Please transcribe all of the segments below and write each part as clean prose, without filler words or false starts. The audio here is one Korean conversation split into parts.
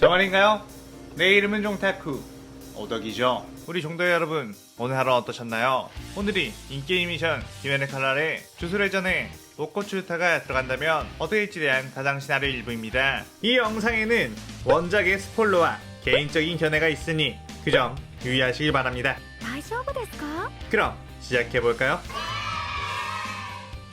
정말인가요? 내 이름은 종타쿠 오덕이죠. 우리 종도 여러분, 오늘 하루 어떠셨나요? 오늘이 인게임 미션 김연의 칼날에 주술회전에 로코츠 유타가 들어간다면 어떻게 될지 대한 가상 시나리오 일부입니다. 이 영상에는 원작의 스포일러와 개인적인 견해가 있으니 그 점 유의하시길 바랍니다. 大丈夫ですか? 그럼 시작해볼까요?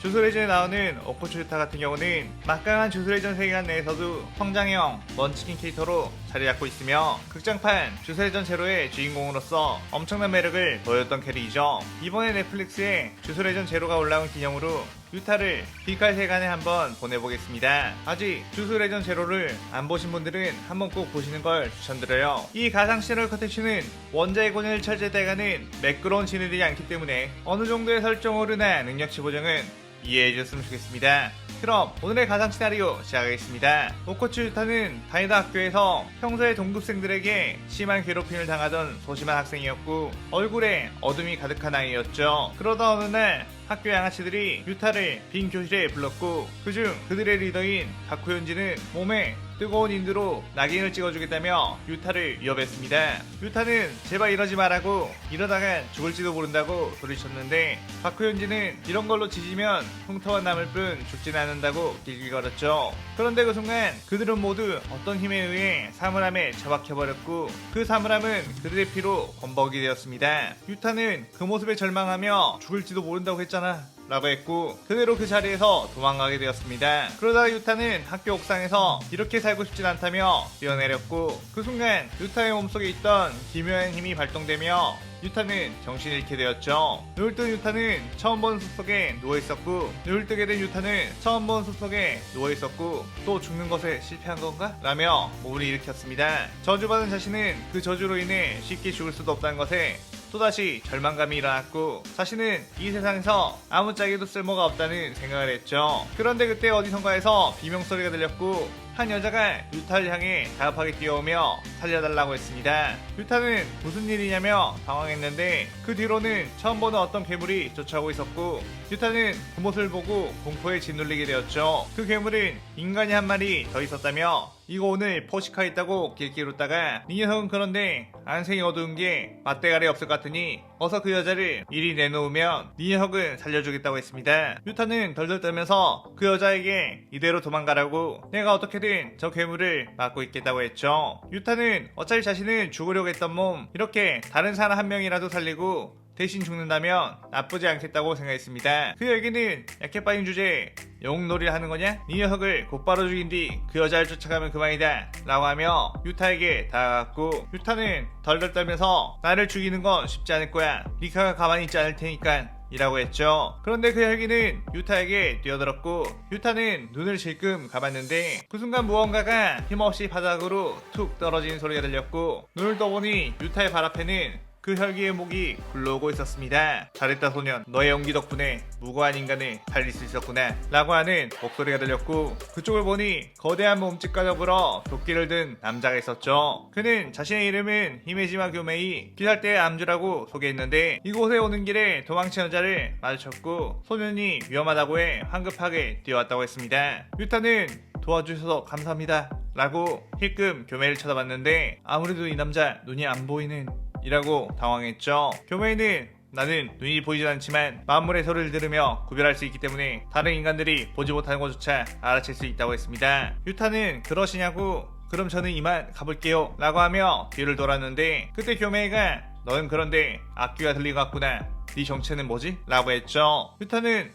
주술회전에 나오는 오코츠 유타 같은 경우는 막강한 주술회전 세계관 내에서도 성장형 먼치킨 캐릭터로 자리 잡고 있으며 극장판 주술회전 제로의 주인공으로서 엄청난 매력을 보였던 캐릭이죠. 이번에 넷플릭스에 주술회전 제로가 올라온 기념으로 유타를 빛깔 세간에 한번 보내보겠습니다. 아직 주술회전 제로를 안 보신 분들은 한번 꼭 보시는 걸 추천드려요. 이 가상 시나리오 컨텐츠는 원작의 권위를 철저대가는 매끄러운 진행되지 않기 때문에 어느 정도의 설정오류나 능력치 보정은 이해해줬으면 좋겠습니다. 그럼 오늘의 가상 시나리오 시작하겠습니다. 오코츠 유타는 다니던 학교에서 평소에 동급생들에게 심한 괴롭힘을 당하던 소심한 학생이었고 얼굴에 어둠이 가득한 아이였죠. 그러던 어느 날 학교 양아치들이 유타를 빈 교실에 불렀고 그중 그들의 리더인 가쿠현지는 몸에 뜨거운 인두로 낙인을 찍어주겠다며 유타를 위협했습니다. 유타는 제발 이러지 말라고 이러다가 죽을지도 모른다고 소리쳤는데 가쿠현지는 이런 걸로 지지면 흉터만 남을 뿐 죽진 않는다고 길길거렸죠. 그런데 그 순간 그들은 모두 어떤 힘에 의해 사물함에 처박혀버렸고 그 사물함은 그들의 피로 범벅이 되었습니다. 유타는 그 모습에 절망하며 죽을지도 모른다고 했잖아 라고 했고 그대로 그 자리에서 도망가게 되었습니다. 그러다가 유타는 학교 옥상에서 이렇게 살고 싶진 않다며 뛰어내렸고 그 순간 유타의 몸속에 있던 기묘한 힘이 발동되며 유타는 정신을 잃게 되었죠. 눈을 뜬 유타는 처음 본 숲속에 누워있었고 눈을 뜨게 된 유타는 처음 본 숲속에 누워있었고 또 죽는 것에 실패한 건가? 라며 몸을 일으켰습니다. 저주받은 자신은 그 저주로 인해 쉽게 죽을 수도 없다는 것에 또다시 절망감이 일어났고 자신은 이 세상에서 아무짝에도 쓸모가 없다는 생각을 했죠. 그런데 그때 어디선가에서 비명소리가 들렸고 한 여자가 유타를 향해 다급하게 뛰어오며 살려달라고 했습니다. 유타는 무슨 일이냐며 당황했는데 그 뒤로는 처음 보는 어떤 괴물이 쫓아오고 있었고 유타는 그 모습을 보고 공포에 짓눌리게 되었죠. 그 괴물은 인간이 한 마리 더 있었다며 이거 오늘 포식하겠다고 길길웃다가 이 녀석은 그런데 안색이 어두운 게 맞대가리 없을 것 같으니 어서 그 여자를 이리 내놓으면 이 녀석은 살려주겠다고 했습니다. 유타는 덜덜 떨면서 그 여자에게 이대로 도망가라고 내가 어떻게든 저 괴물을 막고 있겠다고 했죠. 유타는 어차피 자신은 죽으려고 했던 몸 이렇게 다른 사람 한 명이라도 살리고 대신 죽는다면 나쁘지 않겠다고 생각했습니다. 그 얘기는 약해 빠진 주제에 영웅놀이를 하는 거냐? 이 녀석을 곧바로 죽인 뒤 그 여자를 쫓아가면 그만이다 라고 하며 유타에게 다가갔고 유타는 덜덜 떨면서 나를 죽이는 건 쉽지 않을 거야. 리카가 가만히 있지 않을 테니까 이라고 했죠. 그런데 그 혈기는 유타에게 뛰어들었고 유타는 눈을 질끔 감았는데 그 순간 무언가가 힘없이 바닥으로 툭 떨어지는 소리가 들렸고 눈을 떠보니 유타의 발 앞에는 그 혈기의 목이 굴러오고 있었습니다. 잘했다 소년, 너의 용기 덕분에 무고한 인간을 살릴 수 있었구나 라고 하는 목소리가 들렸고 그쪽을 보니 거대한 몸집과 더불어 도끼를 든 남자가 있었죠. 그는 자신의 이름은 히메지마 교메이 기살대의 암주라고 소개했는데 이곳에 오는 길에 도망친 여자를 마주쳤고 소년이 위험하다고 해 황급하게 뛰어왔다고 했습니다. 유타는 도와주셔서 감사합니다 라고 힐끔 교메이를 쳐다봤는데 아무래도 이 남자 눈이 안 보이는 이라고 당황했죠. 교메이는 나는 눈이 보이진 않지만 만물의 소리를 들으며 구별할 수 있기 때문에 다른 인간들이 보지 못하는 것조차 알아챌 수 있다고 했습니다. 유타는 그러시냐고 그럼 저는 이만 가볼게요 라고 하며 뒤를 돌았는데 그때 교메이가 너는 그런데 악귀가 들린 것 같구나. 네 정체는 뭐지? 라고 했죠. 유타는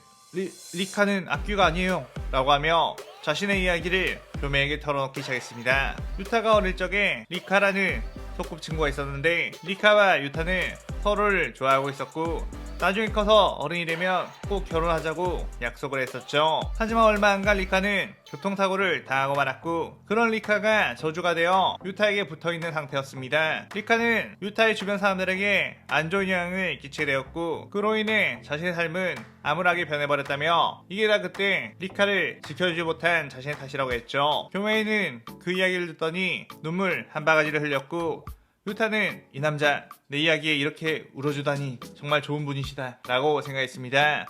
리카는 악귀가 아니에요 라고 하며 자신의 이야기를 교메에게 털어놓기 시작했습니다. 유타가 어릴 적에 리카라는 소꿉친구가 있었는데 리카와 유타는 서로를 좋아하고 있었고 나중에 커서 어른이 되면 꼭 결혼하자고 약속을 했었죠. 하지만 얼마 안 간 리카는 교통사고를 당하고 말았고 그런 리카가 저주가 되어 유타에게 붙어있는 상태였습니다. 리카는 유타의 주변 사람들에게 안 좋은 영향을 끼치게 되었고 그로 인해 자신의 삶은 암울하게 변해버렸다며 이게 다 그때 리카를 지켜주지 못한 자신의 탓이라고 했죠. 교메이는 그 이야기를 듣더니 눈물 한 바가지를 흘렸고 유타는 이 남자 내 이야기에 이렇게 울어주다니 정말 좋은 분이시다 라고 생각했습니다.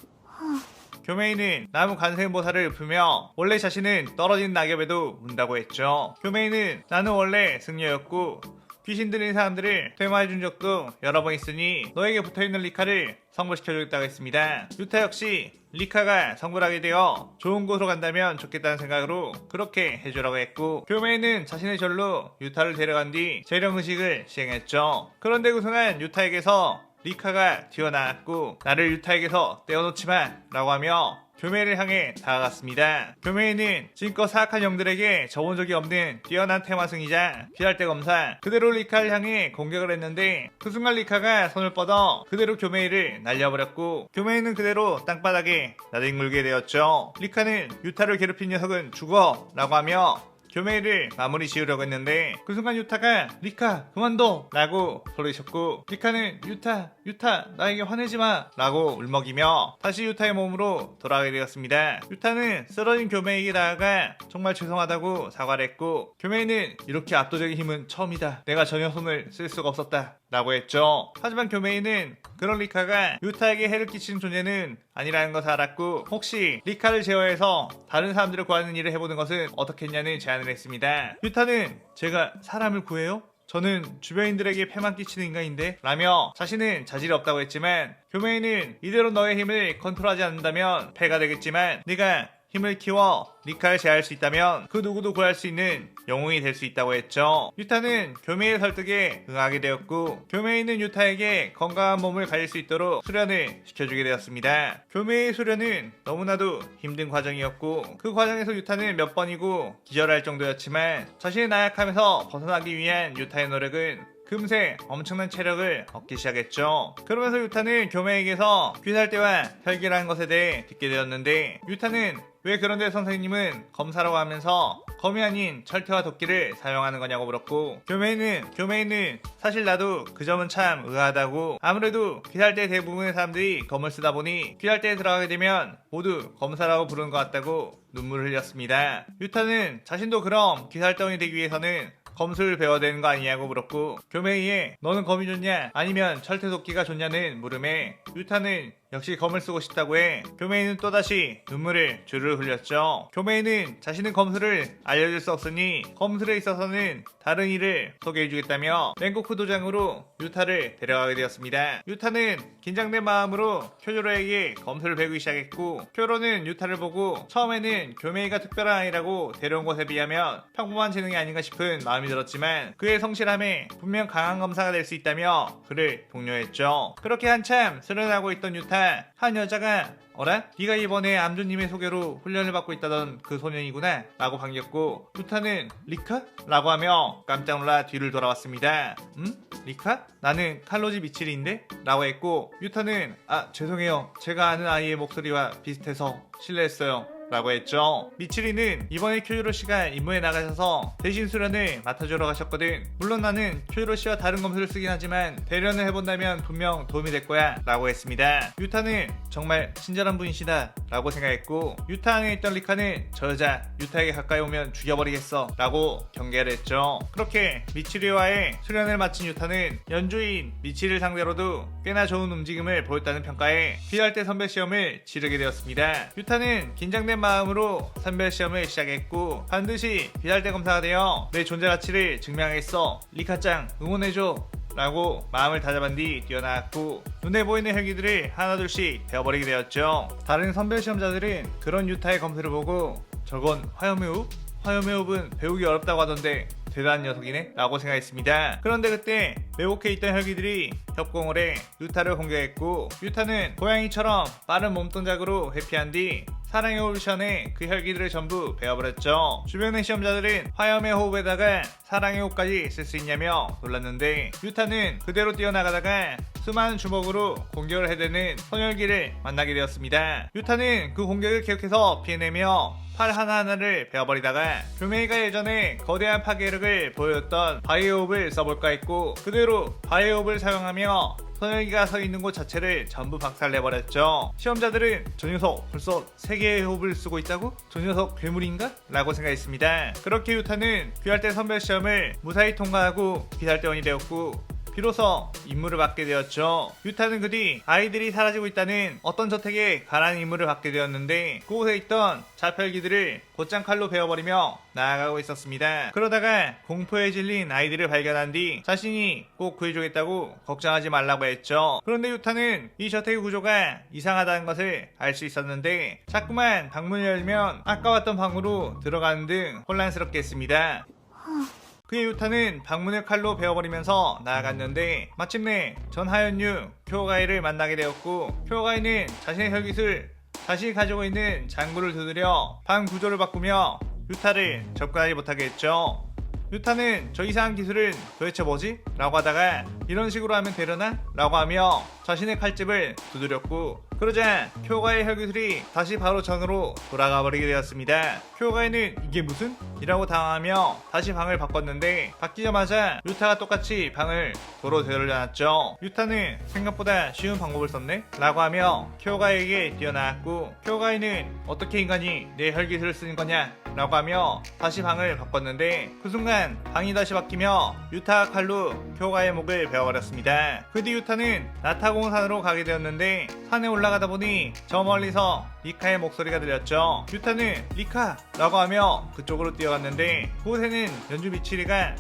교메이는 나무 관세음보살을 읊으며 원래 자신은 떨어진 낙엽에도 운다고 했죠. 교메이는 나는 원래 승려였고 귀신 들린 사람들을 퇴마해준 적도 여러 번 있으니 너에게 붙어있는 리카를 성불시켜주겠다고 했습니다. 유타 역시 리카가 성불하게 되어 좋은 곳으로 간다면 좋겠다는 생각으로 그렇게 해주라고 했고, 교메이는 자신의 절로 유타를 데려간 뒤 재령의식을 시행했죠. 그런데 그 순간 유타에게서 리카가 튀어나왔고 나를 유타에게서 떼어놓지마 라고 하며 교메이를 향해 다가갔습니다. 교메이는 지금껏 사악한 영들에게 접은 적이 없는 뛰어난 테마승이자 피할 데 검사, 그대로 리카를 향해 공격을 했는데 그 순간 리카가 손을 뻗어 그대로 교메이를 날려버렸고 교메이는 그대로 땅바닥에 나뒹굴게 되었죠. 리카는 유타를 괴롭힌 녀석은 죽어 라고 하며 교메이를 마무리 지으려고 했는데 그 순간 유타가 리카 그만둬 라고 소리쳤고, 리카는 유타 나에게 화내지마 라고 울먹이며 다시 유타의 몸으로 돌아가게 되었습니다. 유타는 쓰러진 교메이에게 다가가 정말 죄송하다고 사과를 했고, 교메이는 이렇게 압도적인 힘은 처음이다, 내가 전혀 손을 쓸 수가 없었다 라고 했죠. 하지만 교메이는 그런 리카가 유타에게 해를 끼치는 존재는 아니라는 것을 알았고, 혹시 리카를 제어해서 다른 사람들을 구하는 일을 해보는 것은 어떻겠냐는 제안을 했습니다. 유타는 제가 사람을 구해요? 저는 주변인들에게 폐만 끼치는 인간인데 라며 자신은 자질이 없다고 했지만, 교메이는 이대로 너의 힘을 컨트롤하지 않는다면 폐가 되겠지만 네가 힘을 키워 리카를 제어할 수 있다면 그 누구도 구할 수 있는 영웅이 될 수 있다고 했죠. 유타는 교메이의 설득에 응하게 되었고, 교메이는 유타에게 건강한 몸을 가질 수 있도록 수련을 시켜주게 되었습니다. 교메이의 수련은 너무나도 힘든 과정이었고 그 과정에서 유타는 몇 번이고 기절할 정도였지만 자신의 나약함에서 벗어나기 위한 유타의 노력은 금세 엄청난 체력을 얻기 시작했죠. 그러면서 유타는 교메이에게서 귀살대와 혈기라는 것에 대해 듣게 되었는데, 유타는 왜 그런데 선생님은 검사라고 하면서 검이 아닌 철퇴와 도끼를 사용하는 거냐고 물었고, 교메이는 사실 나도 그 점은 참 의아하다고, 아무래도 귀살대 대부분의 사람들이 검을 쓰다 보니 귀살대에 들어가게 되면 모두 검사라고 부르는 것 같다고 눈물을 흘렸습니다. 유타는 자신도 그럼 귀살대원이 되기 위해서는 검술을 배워야 되는 거 아니냐고 물었고, 교메이에 너는 검이 좋냐 아니면 철퇴도끼가 좋냐는 물음에 유타는 역시 검을 쓰고 싶다고 해 교메이는 또다시 눈물을 주르르 흘렸죠. 교메이는 자신은 검술을 알려줄 수 없으니 검술에 있어서는 다른 일을 소개해주겠다며 랭코쿠 도장으로 유타를 데려가게 되었습니다. 유타는 긴장된 마음으로 쿄조로에게 검술을 배우기 시작했고, 쿄조로는 유타를 보고 처음에는 교메이가 특별한 아이라고 데려온 것에 비하면 평범한 재능이 아닌가 싶은 마음이 들었지만 그의 성실함에 분명 강한 검사가 될 수 있다며 그를 독려했죠. 그렇게 한참 수련하고 있던 유타, 한 여자가 어라? 네가 이번에 암주님의 소개로 훈련을 받고 있다던 그 소년이구나 라고 반겼고, 유타는 리카? 라고 하며 깜짝 놀라 뒤를 돌아왔습니다. 리카? 나는 칼로지 미치리인데? 라고 했고, 유타는 죄송해요, 제가 아는 아이의 목소리와 비슷해서 실례했어요 라고 했죠. 미치리는 이번에 쿄조로 씨가 임무에 나가셔서 대신 수련을 맡아주러 가셨거든. 물론 나는 쿄조로 씨와 다른 검술을 쓰긴 하지만 대련을 해본다면 분명 도움이 될 거야 라고 했습니다. 유타는 정말 친절한 분이시다 라고 생각했고, 유타 안에 있던 리카는 저 여자 유타에게 가까이 오면 죽여버리겠어 라고 경계를 했죠. 그렇게 미치리와의 수련을 마친 유타는 연주인 미치리를 상대로도 꽤나 좋은 움직임을 보였다는 평가에 피할때 선별 시험을 치르게 되었습니다. 유타는 긴장된 마음으로 선별 시험을 시작했고, 반드시 비달대 검사가 되어 내 존재 가치를 증명하겠어, 리카짱 응원해줘 라고 마음을 다잡은 뒤 뛰어나왔고, 눈에 보이는 헬기들을 하나둘씩 베어버리게 되었죠. 다른 선별 시험자들은 그런 유타의 검술을 보고 저건 화염의 호흡? 화염의 호흡은 배우기 어렵다고 하던데 대단한 녀석이네 라고 생각했습니다. 그런데 그때 매복해 있던 헬기들이 협공을 해 유타를 공격했고, 유타는 고양이처럼 빠른 몸동작으로 회피한 뒤 사랑의 호흡을 시연해 그 혈기들을 전부 베어버렸죠. 주변의 시험자들은 화염의 호흡에다가 사랑의 호흡까지 쓸 수 있냐며 놀랐는데, 유타는 그대로 뛰어나가다가 수많은 주먹으로 공격을 해대는 선혈기를 만나게 되었습니다. 유타는 그 공격을 계속해서 피해내며 팔 하나하나를 베어버리다가 교메이가 예전에 거대한 파괴력을 보여줬던 바이오흡을 써볼까 했고, 그대로 바이오흡을 사용하며 선혈기가 서 있는 곳 자체를 전부 박살내버렸죠. 시험자들은 저 녀석 벌써 3개의 호흡을 쓰고 있다고? 저 녀석 괴물인가? 라고 생각했습니다. 그렇게 유타는 귀할대 선별 시험을 무사히 통과하고 귀살대원이 되었고, 비로소 임무를 받게 되었죠. 유타는 그 뒤 아이들이 사라지고 있다는 어떤 저택에 가라는 임무를 받게 되었는데 그곳에 있던 자펠기들을 곧장 칼로 베어버리며 나아가고 있었습니다. 그러다가 공포에 질린 아이들을 발견한 뒤 자신이 꼭 구해주겠다고 걱정하지 말라고 했죠. 그런데 유타는 이 저택의 구조가 이상하다는 것을 알 수 있었는데 자꾸만 방문을 열면 아까 왔던 방으로 들어가는 등 혼란스럽게 했습니다. 그의 유타는 방문을 칼로 베어버리면서 나아갔는데 마침내 전 하연유 쿄가이를 만나게 되었고 쿄가이는 자신의 혈깃을 다시 가지고 있는 장구를 두드려 방 구조를 바꾸며 유타를 접근하지 못하게 했죠. 유타는 저 이상한 기술은 도대체 뭐지? 라고 하다가 이런 식으로 하면 되려나? 라고 하며 자신의 칼집을 두드렸고 그러자 쿄가의 혈기술이 다시 바로 전으로 돌아가 버리게 되었습니다. 쿄가이는 이게 무슨? 이라고 당황하며 다시 방을 바꿨는데 바뀌자마자 유타가 똑같이 방을 도로 되돌려놨죠. 유타는 생각보다 쉬운 방법을 썼네? 라고 하며 쿄가이에게 뛰어나왔고 쿄가이는 어떻게 인간이 내 혈기술을 쓰는 거냐? 라고 하며 다시 방을 바꿨는데 그 순간 방이 다시 바뀌며 유타가 칼로 쿄가의 목을 베어버렸습니다. 그 뒤 유타는 나타공산으로 가게 되었는데 산에 올라가다 보니 저 멀리서 리카의 목소리가 들렸죠. 유타는 리카! 라고 하며 그쪽으로 뛰어갔는데 그곳에는 연주 미치리가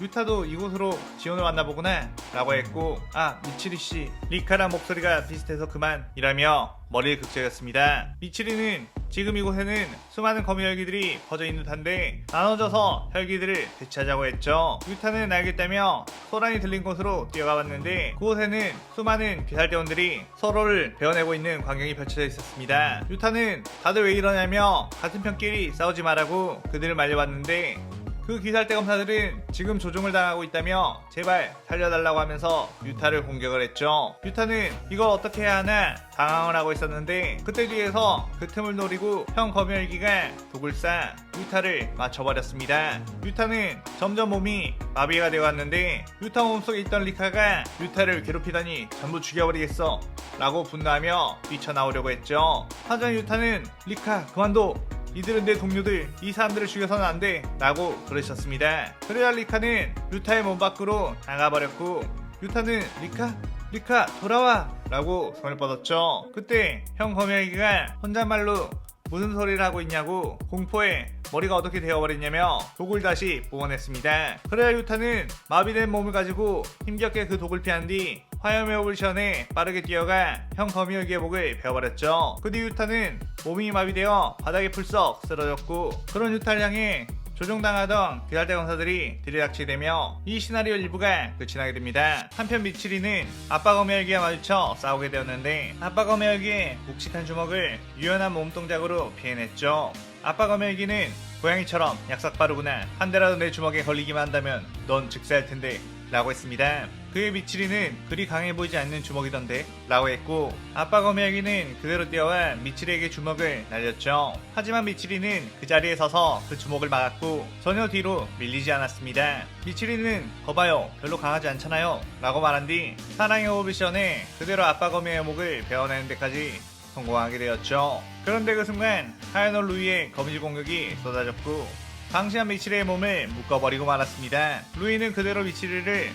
유타도 이곳으로 지원을 왔나 보구나 라고 했고 아 미치리씨 리카랑 목소리가 비슷해서 그만 이라며 머리를 극적였습니다. 미치리는 지금 이곳에는 수많은 거미 혈기들이 퍼져 있는 듯한데 나눠져서 혈기들을 대체하자고 했죠. 유타는 알겠다며 소란이 들린 곳으로 뛰어가 봤는데 그곳에는 수많은 귀살대원들이 서로를 베어내고 있는 광경이 펼쳐져 있었습니다. 유타는 다들 왜 이러냐며 같은 편끼리 싸우지 말라고 그들을 말려봤는데 그 귀살대 검사들은 지금 조종을 당하고 있다며 제발 살려달라고 하면서 유타를 공격을 했죠. 유타는 이걸 어떻게 해야 하나 당황을 하고 있었는데 그때 뒤에서 그 틈을 노리고 형 검열기가 독을 쏴 유타를 맞춰버렸습니다. 유타는 점점 몸이 마비가 되어갔는데 유타 몸속에 있던 리카가 유타를 괴롭히다니 전부 죽여버리겠어 라고 분노하며 뛰쳐나오려고 했죠. 하지만 유타는 리카 그만둬 이들은 내 동료들 이 사람들을 죽여서는 안돼 라고 그러셨습니다. 그래야 리카는 유타의 몸 밖으로 나가버렸고 유타는 리카 돌아와 라고 손을 뻗었죠. 그때 형 검열기가 혼잣말로 무슨 소리를 하고 있냐고 공포에 머리가 어떻게 되어버렸냐며 독을 다시 뿜어냈습니다. 그래야 유타는 마비된 몸을 가지고 힘겹게 그 독을 피한 뒤 화염의 호흡을 시원해 빠르게 뛰어가 형 거미열기의 목을 베어버렸죠. 그 뒤 유타는 몸이 마비되어 바닥에 풀썩 쓰러졌고 그런 유타를 향해 조종당하던 귀살대 검사들이 들이닥치되며 이 시나리오 일부가 끝이 나게 됩니다. 한편 미치리는 아빠 거미열기와 마주쳐 싸우게 되었는데 아빠 거미열기의 묵직한 주먹을 유연한 몸동작으로 피해냈죠. 아빠 거미열기는 고양이처럼 약삭 빠르구나 한 대라도 내 주먹에 걸리기만 한다면 넌 즉사할 텐데 라고 했습니다. 그의 미치리는 그리 강해 보이지 않는 주먹이던데 라고 했고 아빠 거미열기는 그대로 뛰어와 미치리에게 주먹을 날렸죠. 하지만 미치리는 그 자리에 서서 그 주먹을 막았고 전혀 뒤로 밀리지 않았습니다. 미치리는 거봐요 별로 강하지 않잖아요 라고 말한 뒤 사랑의 호흡을 시원해 그대로 아빠 거미의 목을 베어내는 데까지 성공하게 되었죠. 그런데 그 순간 하야노 루이의 거미줄 공격이 쏟아졌고 방심한 미치리의 몸을 묶어버리고 말았습니다. 루이는 그대로 미치리를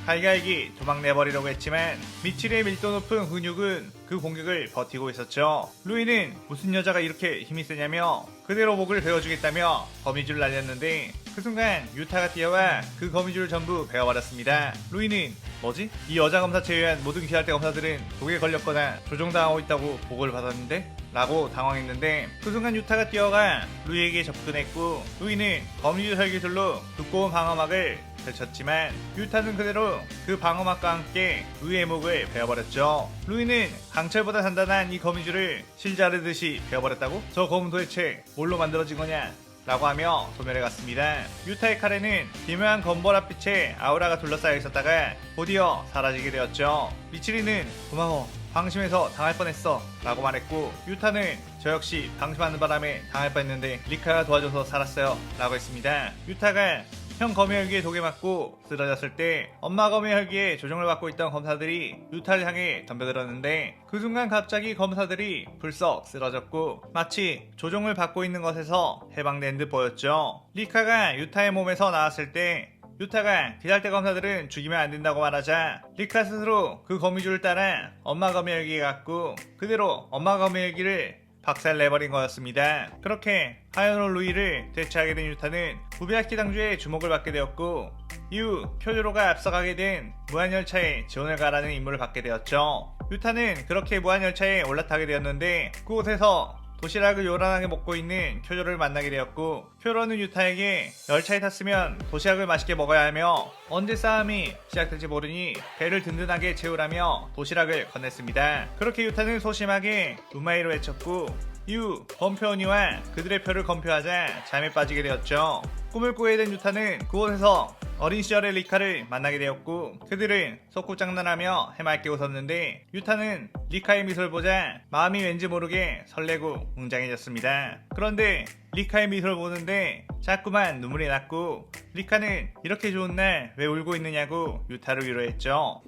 갈갈기 도망내버리려고 했지만 미치리의 밀도 높은 근육은 그 공격을 버티고 있었죠. 루이는 무슨 여자가 이렇게 힘이 세냐며 그대로 목을 베어주겠다며 거미줄을 날렸는데 그 순간 유타가 뛰어와 그 거미줄을 전부 베어버렸습니다. 루이는 뭐지? 이 여자 검사 제외한 모든 귀살대 검사들은 독에 걸렸거나 조종당하고 있다고 보고를 받았는데? 라고 당황했는데 그 순간 유타가 뛰어가 루이에게 접근했고 루이는 거미줄 혈기술로 두꺼운 방어막을 펼쳤지만 유타는 그대로 그 방어막과 함께 루이의 목을 베어버렸죠. 루이는 강철보다 단단한 이 거미줄을 실 자르듯이 베어버렸다고? 저 검은 도대체 뭘로 만들어진 거냐? 라고 하며 소멸해갔습니다. 유타의 칼에는 기묘한 검보랏빛의 아우라가 둘러싸여 있었다가 곧이어 사라지게 되었죠. 미치리는 고마워 방심해서 당할 뻔했어 라고 말했고 유타는 저 역시 방심하는 바람에 당할 뻔했는데 리카가 도와줘서 살았어요 라고 했습니다. 유타가 형 거미혈기에 독에 맞고 쓰러졌을 때 엄마 거미혈기에 조종을 받고 있던 검사들이 유타를 향해 덤벼들었는데 그 순간 갑자기 검사들이 불썩 쓰러졌고 마치 조종을 받고 있는 것에서 해방된 듯 보였죠. 리카가 유타의 몸에서 나왔을 때 유타가 기살대 검사들은 죽이면 안 된다고 말하자 리카 스스로 그 거미줄을 따라 엄마 거미 헬기에 갔고 그대로 엄마 거미 헬기를 박살내버린 거였습니다. 그렇게 하연호 루이를 대체하게 된 유타는 부비아키 당주의 주목을 받게 되었고 이후 쿄조로가 앞서가게 된 무한열차에 지원을 가라는 임무를 받게 되었죠. 유타는 그렇게 무한열차에 올라타게 되었는데 그곳에서 도시락을 요란하게 먹고 있는 쿄조를 만나게 되었고 쿄조는 유타에게 열차에 탔으면 도시락을 맛있게 먹어야 하며 언제 싸움이 시작될지 모르니 배를 든든하게 채우라며 도시락을 건넸습니다. 그렇게 유타는 소심하게 우마이로 외쳤고 이후 범표 언니와 그들의 표를 검표하자 잠에 빠지게 되었죠. 꿈을 꾸게 된 유타는 그곳에서 어린 시절의 리카를 만나게 되었고 그들은 소꿉장난하며 해맑게 웃었는데 유타는 리카의 미소를 보자 마음이 왠지 모르게 설레고 웅장해졌습니다. 그런데 리카의 미소를 보는데 자꾸만 눈물이 났고 리카는 이렇게 좋은 날 왜 울고 있느냐고 유타를 위로했죠.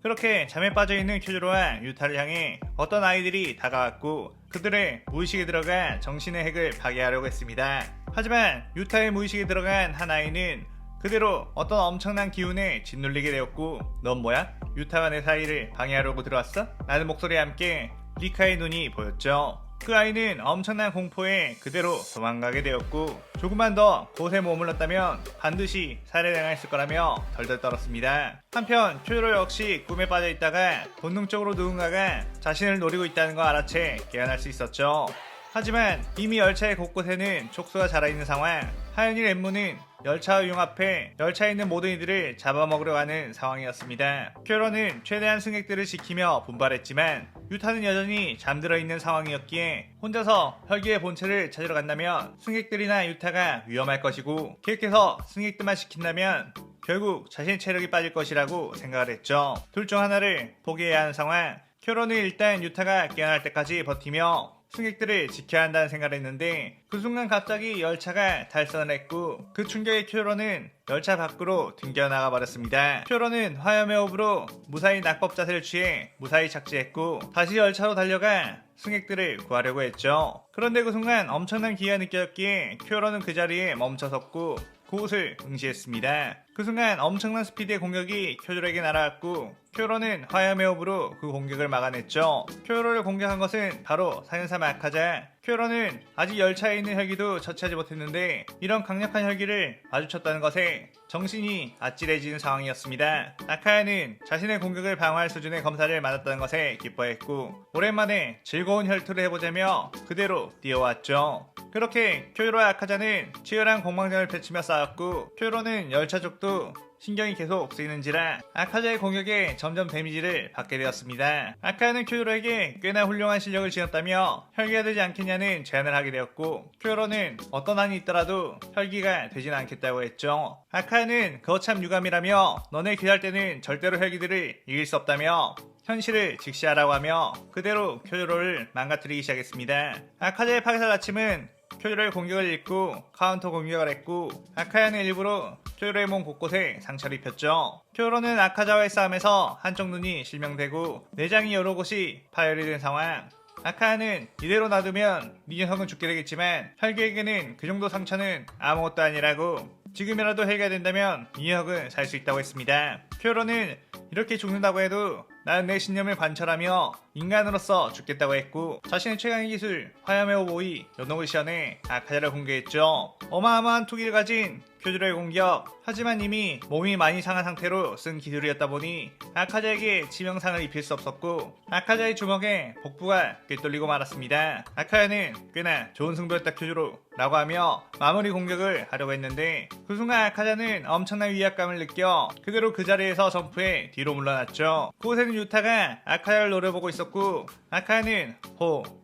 그렇게 잠에 빠져있는 쿄조로와 유타를 향해 어떤 아이들이 다가왔고 그들의 무의식에 들어가 정신의 핵을 파괴하려고 했습니다. 하지만 유타의 무의식에 들어간 한 아이는 그대로 어떤 엄청난 기운에 짓눌리게 되었고 넌 뭐야? 유타와 내 사이를 방해하려고 들어왔어? 라는 목소리와 함께 리카의 눈이 보였죠. 그 아이는 엄청난 공포에 그대로 도망가게 되었고 조금만 더 곳에 머물렀다면 반드시 살해당했을 거라며 덜덜 떨었습니다. 한편 쿄조로 역시 꿈에 빠져있다가 본능적으로 누군가가 자신을 노리고 있다는 거 알아채 깨어날 수 있었죠. 하지만 이미 열차의 곳곳에는 촉수가 자라있는 상황, 하연일 엠무는 열차와 융합해 열차에 있는 모든 이들을 잡아먹으려 하는 상황이었습니다. 쿄로는 최대한 승객들을 지키며 분발했지만 유타는 여전히 잠들어 있는 상황이었기에 혼자서 혈기의 본체를 찾으러 간다면 승객들이나 유타가 위험할 것이고 계속해서 승객들만 지킨다면 결국 자신의 체력이 빠질 것이라고 생각을 했죠. 둘 중 하나를 포기해야 하는 상황, 쿄로는 일단 유타가 깨어날 때까지 버티며 승객들을 지켜야 한다는 생각을 했는데 그 순간 갑자기 열차가 탈선을 했고 그 충격에 쿄로는 열차 밖으로 튕겨나가 버렸습니다. 쿄로는 화염의 호흡으로 무사히 낙법 자세를 취해 무사히 착지했고 다시 열차로 달려가 승객들을 구하려고 했죠. 그런데 그 순간 엄청난 기가 느껴졌기에 쿄로는 그 자리에 멈춰섰고 그곳을 응시했습니다. 그 순간 엄청난 스피드의 공격이 쿄조로에게 날아왔고 쿄로는 화염의 호흡으로 그 공격을 막아냈죠. 쿄로를 공격한 것은 바로 사연사 아카자. 쿄로는 아직 열차에 있는 혈기도 처치하지 못했는데 이런 강력한 혈기를 마주쳤다는 것에 정신이 아찔해지는 상황이었습니다. 아카야는 자신의 공격을 방어할 수준의 검사를 받았다는 것에 기뻐했고 오랜만에 즐거운 혈투를 해보자며 그대로 뛰어왔죠. 그렇게 쿄조로와 아카자는 치열한 공방전을 펼치며 싸웠고 쿄조로는 열차 쪽도 신경이 계속 쓰이는지라 아카자의 공격에 점점 데미지를 받게 되었습니다. 아카야는 쿄조로에게 꽤나 훌륭한 실력을 지녔다며 혈기가 되지 않겠냐는 제안을 하게 되었고 쿄조로는 어떤 한이 있더라도 혈기가 되진 않겠다고 했죠. 아카야는 그거 참 유감이라며 너네 귀할 때는 절대로 혈기들을 이길 수 없다며 현실을 직시하라고 하며 그대로 쿄조로를 망가뜨리기 시작했습니다. 아카자의 파괴살 아침은 쿄조로의 공격을 읽고 카운터 공격을 했고 아카야는 일부러 쿄조로의 몸 곳곳에 상처를 입혔죠. 쿄조로는 아카자와의 싸움에서 한쪽 눈이 실명되고 내장이 여러 곳이 파열이 된 상황. 아카야는 이대로 놔두면 네 녀석은 죽게 되겠지만 혈기에게는 그 정도 상처는 아무것도 아니라고 지금이라도 해결 된다면 이 녀석은 살 수 있다고 했습니다. 쿄조로는 이렇게 죽는다고 해도 나는 내 신념을 관철하며 인간으로서 죽겠다고 했고 자신의 최강의 기술 화염의 호보이 연옥을 시연해 아카자를 공격했죠. 어마어마한 투기를 가진 쿄조로의 공격. 하지만 이미 몸이 많이 상한 상태로 쓴 기술이었다 보니 아카자에게 치명상을 입힐 수 없었고 아카자의 주먹에 복부가 꿰뚫리고 말았습니다. 아카야는 꽤나 좋은 승부였다 쿄조로 라고 하며 마무리 공격을 하려고 했는데 그 순간 아카자는 엄청난 위압감을 느껴 그대로 그 자리에서 점프해 뒤로 물러났죠. 그곳에는 유타가 아카야를 노려보고 있었고 아카야는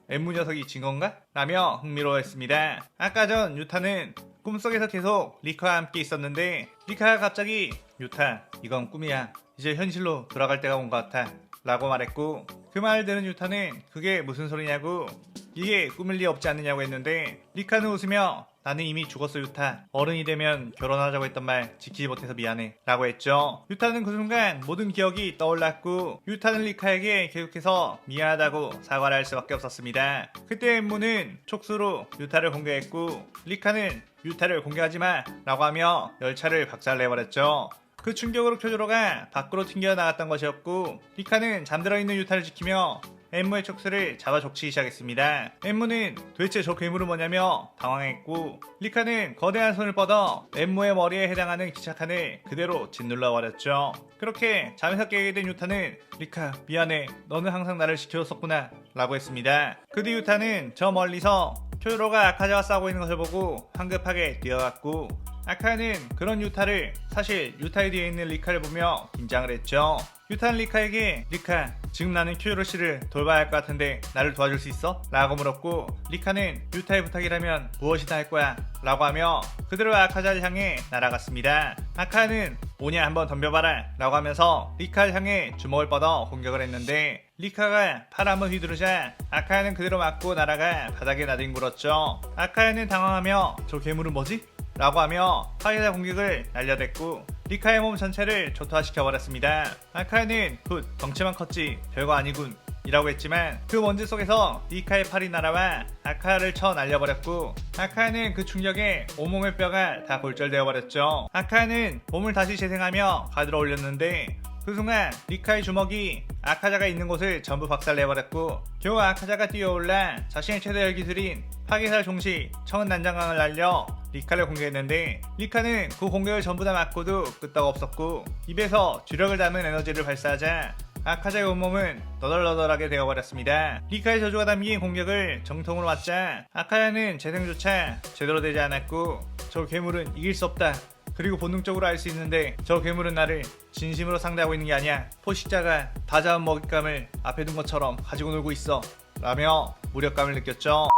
엠무 녀석이 진 건가? 라며 흥미로워했습니다. 아까 전 유타는 꿈속에서 계속 리카와 함께 있었는데 리카가 갑자기 유타 이건 꿈이야 이제 현실로 돌아갈 때가 온 것 같아 라고 말했고 그 말을 들은 유타는 그게 무슨 소리냐고 이게 꿈일 리 없지 않느냐고 했는데 리카는 웃으며 나는 이미 죽었어 유타. 어른이 되면 결혼하자고 했던 말 지키지 못해서 미안해 라고 했죠. 유타는 그 순간 모든 기억이 떠올랐고 유타는 리카에게 계속해서 미안하다고 사과를 할 수밖에 없었습니다. 그때 엠무는 촉수로 유타를 공개했고 리카는 유타를 공개하지마 라고 하며 열차를 박살내버렸죠. 그 충격으로 쿄조로가 밖으로 튕겨나갔던 것이었고 리카는 잠들어 있는 유타를 지키며 엠무의 촉수를 잡아 족치기 시작했습니다. 엠무는 도대체 저 괴물은 뭐냐며 당황했고 리카는 거대한 손을 뻗어 엠무의 머리에 해당하는 기착칸을 그대로 짓눌러버렸죠. 그렇게 잠에서 깨게 된 유타는 리카 미안해 너는 항상 나를 지켜줬었구나 라고 했습니다. 그 뒤 유타는 저 멀리서 쿄조로가 아카자와 싸우고 있는 것을 보고 황급하게 뛰어갔고 아카야는 그런 유타를 사실 유타의 뒤에 있는 리카를 보며 긴장을 했죠. 유타는 리카에게 리카 지금 나는 쿄조로 씨를 돌봐야 할 것 같은데 나를 도와줄 수 있어? 라고 물었고 리카는 유타의 부탁이라면 무엇이나 할 거야 라고 하며 그대로 아카자를 향해 날아갔습니다. 아카야는 오냐 한번 덤벼봐라 라고 하면서 리카를 향해 주먹을 뻗어 공격을 했는데 리카가 팔 한번 휘두르자 아카야는 그대로 맞고 날아가 바닥에 나뒹굴었죠. 아카야는 당황하며 저 괴물은 뭐지? 라고 하며 화기사 공격을 날려댔고 리카의 몸 전체를 초토화시켜버렸습니다. 아카야는 굿 덩치만 컸지 별거 아니군 이라고 했지만 그 먼지 속에서 리카의 팔이 날아와 아카야를 쳐 날려버렸고 아카야는 그 충격에 온몸의 뼈가 다 골절되어버렸죠. 아카야는 몸을 다시 재생하며 가들어 올렸는데 그 순간 리카의 주먹이 아카자가 있는 곳을 전부 박살내버렸고 겨우 아카자가 뛰어올라 자신의 최대 기술인 파괴살 종시 청은 난장강을 날려 리카를 공격했는데 리카는 그 공격을 전부 다 맞고도 끄떡 없었고 입에서 주력을 담은 에너지를 발사하자 아카자의 온몸은 너덜너덜하게 되어버렸습니다. 리카의 저주가 담긴 공격을 정통으로 맞자 아카자는 재생조차 제대로 되지 않았고 저 괴물은 이길 수 없다. 그리고 본능적으로 알 수 있는데 저 괴물은 나를 진심으로 상대하고 있는 게 아니야. 포식자가 다 잡은 먹잇감을 앞에 둔 것처럼 가지고 놀고 있어 라며 무력감을 느꼈죠.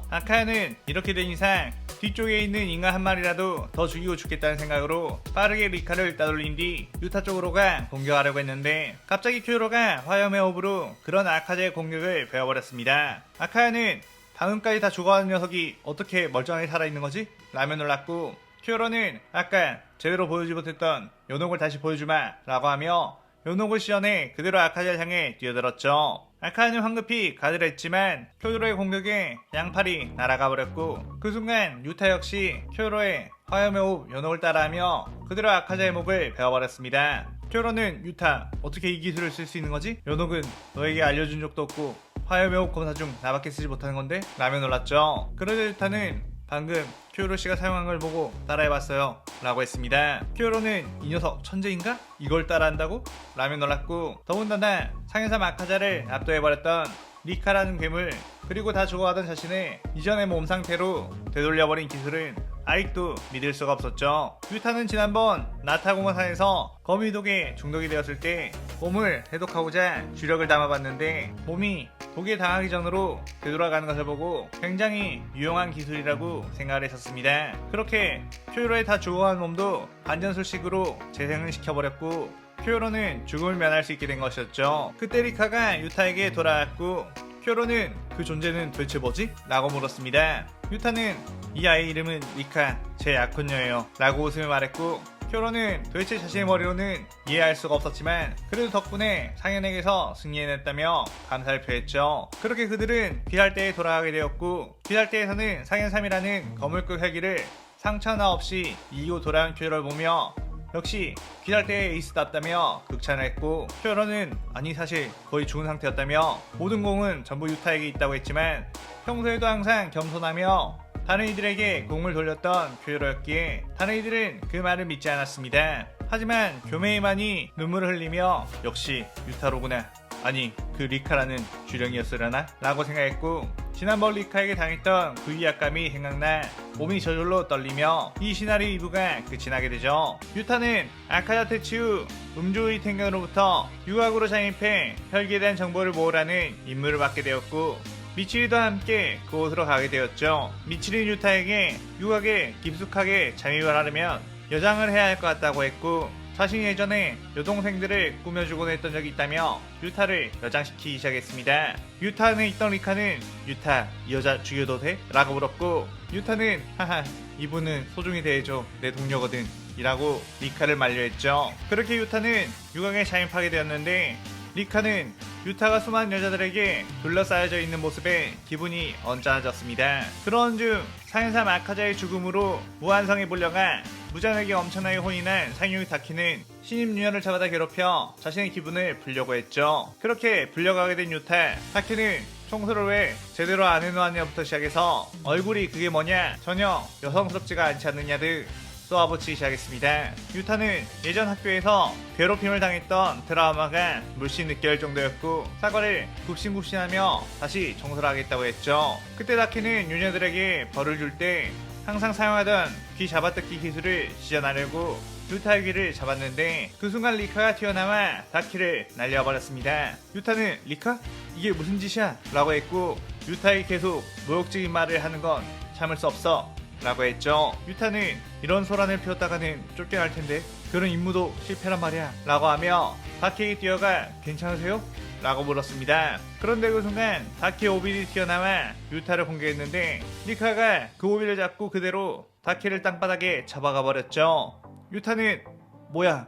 아카야는 이렇게 된 이상 뒤쪽에 있는 인간 한 마리라도 더 죽이고 죽겠다는 생각으로 빠르게 리카를 따돌린 뒤 유타 쪽으로 가 공격하려고 했는데 갑자기 쿄조로가 화염의 호흡으로 그런 아카자의 공격을 베어버렸습니다. 아카야는 방금까지 다 죽어가는 녀석이 어떻게 멀쩡하게 살아있는 거지? 라며 놀랐고 쿄조로는 아까 제대로 보여주지 못했던 요녹을 다시 보여주마 라고 하며 요녹을 시연해 그대로 아카자를 향해 뛰어들었죠. 아카야는 황급히 가드를 했지만 쿄조로의 공격에 양팔이 날아가 버렸고 그 순간 유타 역시 쿄조로의 화염의 호흡 요녹을 따라하며 그대로 아카자의 목을 베어버렸습니다. 쿄조로는 유타 어떻게 이 기술을 쓸 수 있는 거지? 요녹은 너에게 알려준 적도 없고 화염의 호흡 검사 중 나밖에 쓰지 못하는 건데? 라며 놀랐죠. 그러자 유타는 방금 쿄조로 씨가 사용한 걸 보고 따라해봤어요 라고 했습니다. 쿄조로는 이 녀석 천재인가? 이걸 따라한다고? 라며 놀랐고 더군다나 상해삼 아카자를 압도해버렸던 리카라는 괴물 그리고 다 죽어가던 자신을 이전의 몸 상태로 되돌려버린 기술은 아직도 믿을 수가 없었죠. 유타는 지난번 나타공화산에서 거미독에 중독이 되었을 때 몸을 해독하고자 주력을 담아봤는데 몸이 독에 당하기 전으로 되돌아가는 것을 보고 굉장히 유용한 기술이라고 생각을 했었습니다. 그렇게 쿄조로의 다 죽어간 몸도 반전술식으로 재생을 시켜버렸고 쿄조로는 죽음을 면할 수 있게 된 것이었죠. 그때 리카가 유타에게 돌아왔고 쿄조로는 그 존재는 도대체 뭐지? 라고 물었습니다. 유타는 이 아이의 이름은 리카 제 약혼녀예요 라고 웃으며 말했고 쿄조로는 도대체 자신의 머리로는 이해할 수가 없었지만 그래도 덕분에 상현에게서 승리해냈다며 감사를 표했죠. 그렇게 그들은 귀할대에 돌아가게 되었고 귀할대에서는 상현3이라는 거물급 헬기를 상처 하나 없이 이기고 돌아온 쿄조로를 보며 역시 귀할대의 에이스답다며 극찬을 했고 쿄조로는 아니 사실 거의 죽은 상태였다며 모든 공은 전부 유타에게 있다고 했지만 평소에도 항상 겸손하며 다른 이들에게 공을 돌렸던 쿄조로였기에 다른 이들은 그 말을 믿지 않았습니다. 하지만 교메이만이 눈물을 흘리며 역시 유타로구나 아니 그 리카라는 주령이었으려나? 라고 생각했고 지난번 리카에게 당했던 그 위압감이 생각나 몸이 저절로 떨리며 이 시나리오 2부가 끝이 나게 되죠. 유타는 아카자 퇴치 후 음주의 텐경으로부터 유학으로 잠입해 혈기에 대한 정보를 모으라는 임무를 받게 되었고 미치리도 함께 그곳으로 가게 되었죠. 미치리는 유타에게 유학에 깊숙하게 잠입을 하려면 여장을 해야 할 것 같다고 했고 자신이 예전에 여동생들을 꾸며주곤 했던 적이 있다며 유타를 여장시키기 시작했습니다. 유타 안에 있던 리카는 유타 이 여자 죽여도 돼? 라고 물었고 유타는 하하 이분은 소중히 대해줘 내 동료거든 이라고 리카를 만류했죠. 그렇게 유타는 유강에 잠입하게 되었는데 리카는 유타가 수많은 여자들에게 둘러싸여져 있는 모습에 기분이 언짢아졌습니다. 그런 중 사연사 마카자의 죽음으로 무한성에 몰려가 무장에게 엄청나게 혼이 난 상륙 다키는 신입 유년을 잡아다 괴롭혀 자신의 기분을 풀려고 했죠. 그렇게 불려가게 된 유타, 다키는 청소를 왜 제대로 안 해놓았냐부터 시작해서 얼굴이 그게 뭐냐 전혀 여성스럽지가 않지 않느냐 등 쏘아붙이기 시작했습니다. 유타는 예전 학교에서 괴롭힘을 당했던 트라우마가 물씬 느껴질 정도였고 사과를 굽신굽신하며 다시 청소를 하겠다고 했죠. 그때 다키는 유녀들에게 벌을 줄 때 항상 사용하던 귀 잡아뜯기 기술을 시전하려고 유타의 귀를 잡았는데 그 순간 리카가 튀어나와 다키를 날려버렸습니다. 유타는 리카? 이게 무슨 짓이야? 라고 했고 유타의 계속 모욕적인 말을 하는 건 참을 수 없어 라고 했죠. 유타는 이런 소란을 피웠다가는 쫓겨날 텐데 그런 임무도 실패란 말이야 라고 하며 다키에게 뛰어가 괜찮으세요? 라고 물었습니다. 그런데 그 순간 다키의 오빌이 튀어나와 유타를 공격했는데 리카가 그 오빌을 잡고 그대로 다키를 땅바닥에 잡아가 버렸죠. 유타는 뭐야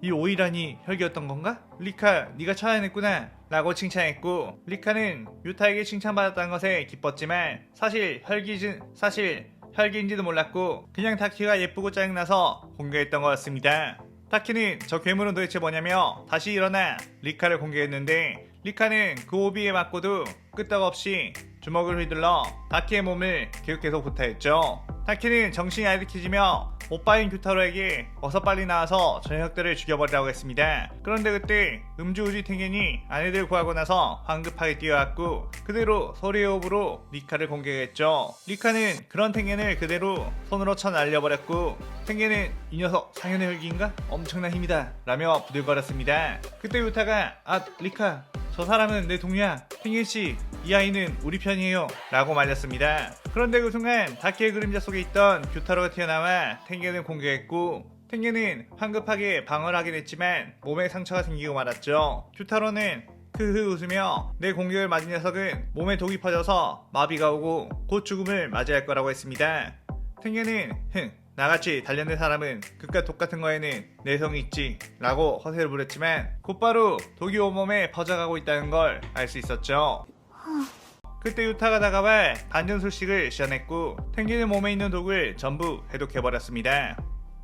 이 오이라니 혈기였던 건가? 리카 네가 찾아냈구나 라고 칭찬했고 리카는 유타에게 칭찬받았다는 것에 기뻤지만 사실 혈기인지도 몰랐고 그냥 다키가 예쁘고 짜증나서 공격했던 거였습니다. 다키는 저 괴물은 도대체 뭐냐며 다시 일어나 리카를 공격했는데 리카는 그 오비에 맞고도 끄떡없이 주먹을 휘둘러 다키의 몸을 계속 구타했죠. 다키는 정신이 아득해지며 오빠인 규타로에게 어서 빨리 나와서 저 녀석들을 죽여버리라고 했습니다. 그런데 그때 음주우지 탱겐이 아내들 구하고 나서 황급하게 뛰어왔고 그대로 소리의 호흡으로 리카를 공격했죠. 리카는 그런 탱겐을 그대로 손으로 쳐 날려버렸고 탱겐은 이 녀석 상현의 혈기인가? 엄청난 힘이다 라며 부들거렸습니다. 그때 유타가 리카 저 사람은 내 동료야. 탱겐씨 이 아이는 우리 편이에요 라고 말렸습니다. 그런데 그 순간 다키의 그림자 속에 있던 규타로가 튀어나와 탱겐을 공격했고 탱겐은 황급하게 방어를 하긴 했지만 몸에 상처가 생기고 말았죠. 규타로는 흐흐 웃으며 내 공격을 맞은 녀석은 몸에 독이 퍼져서 마비가 오고 곧 죽음을 맞이할 거라고 했습니다. 탱겐은 나같이 단련된 사람은 그깟 독 같은 거에는 내성이 있지 라고 허세를 부렸지만 곧바로 독이 온몸에 퍼져가고 있다는 걸 알 수 있었죠. 그때 유타가 다가와 단전술식을 시전했고 탱겐의 몸에 있는 독을 전부 해독해버렸습니다.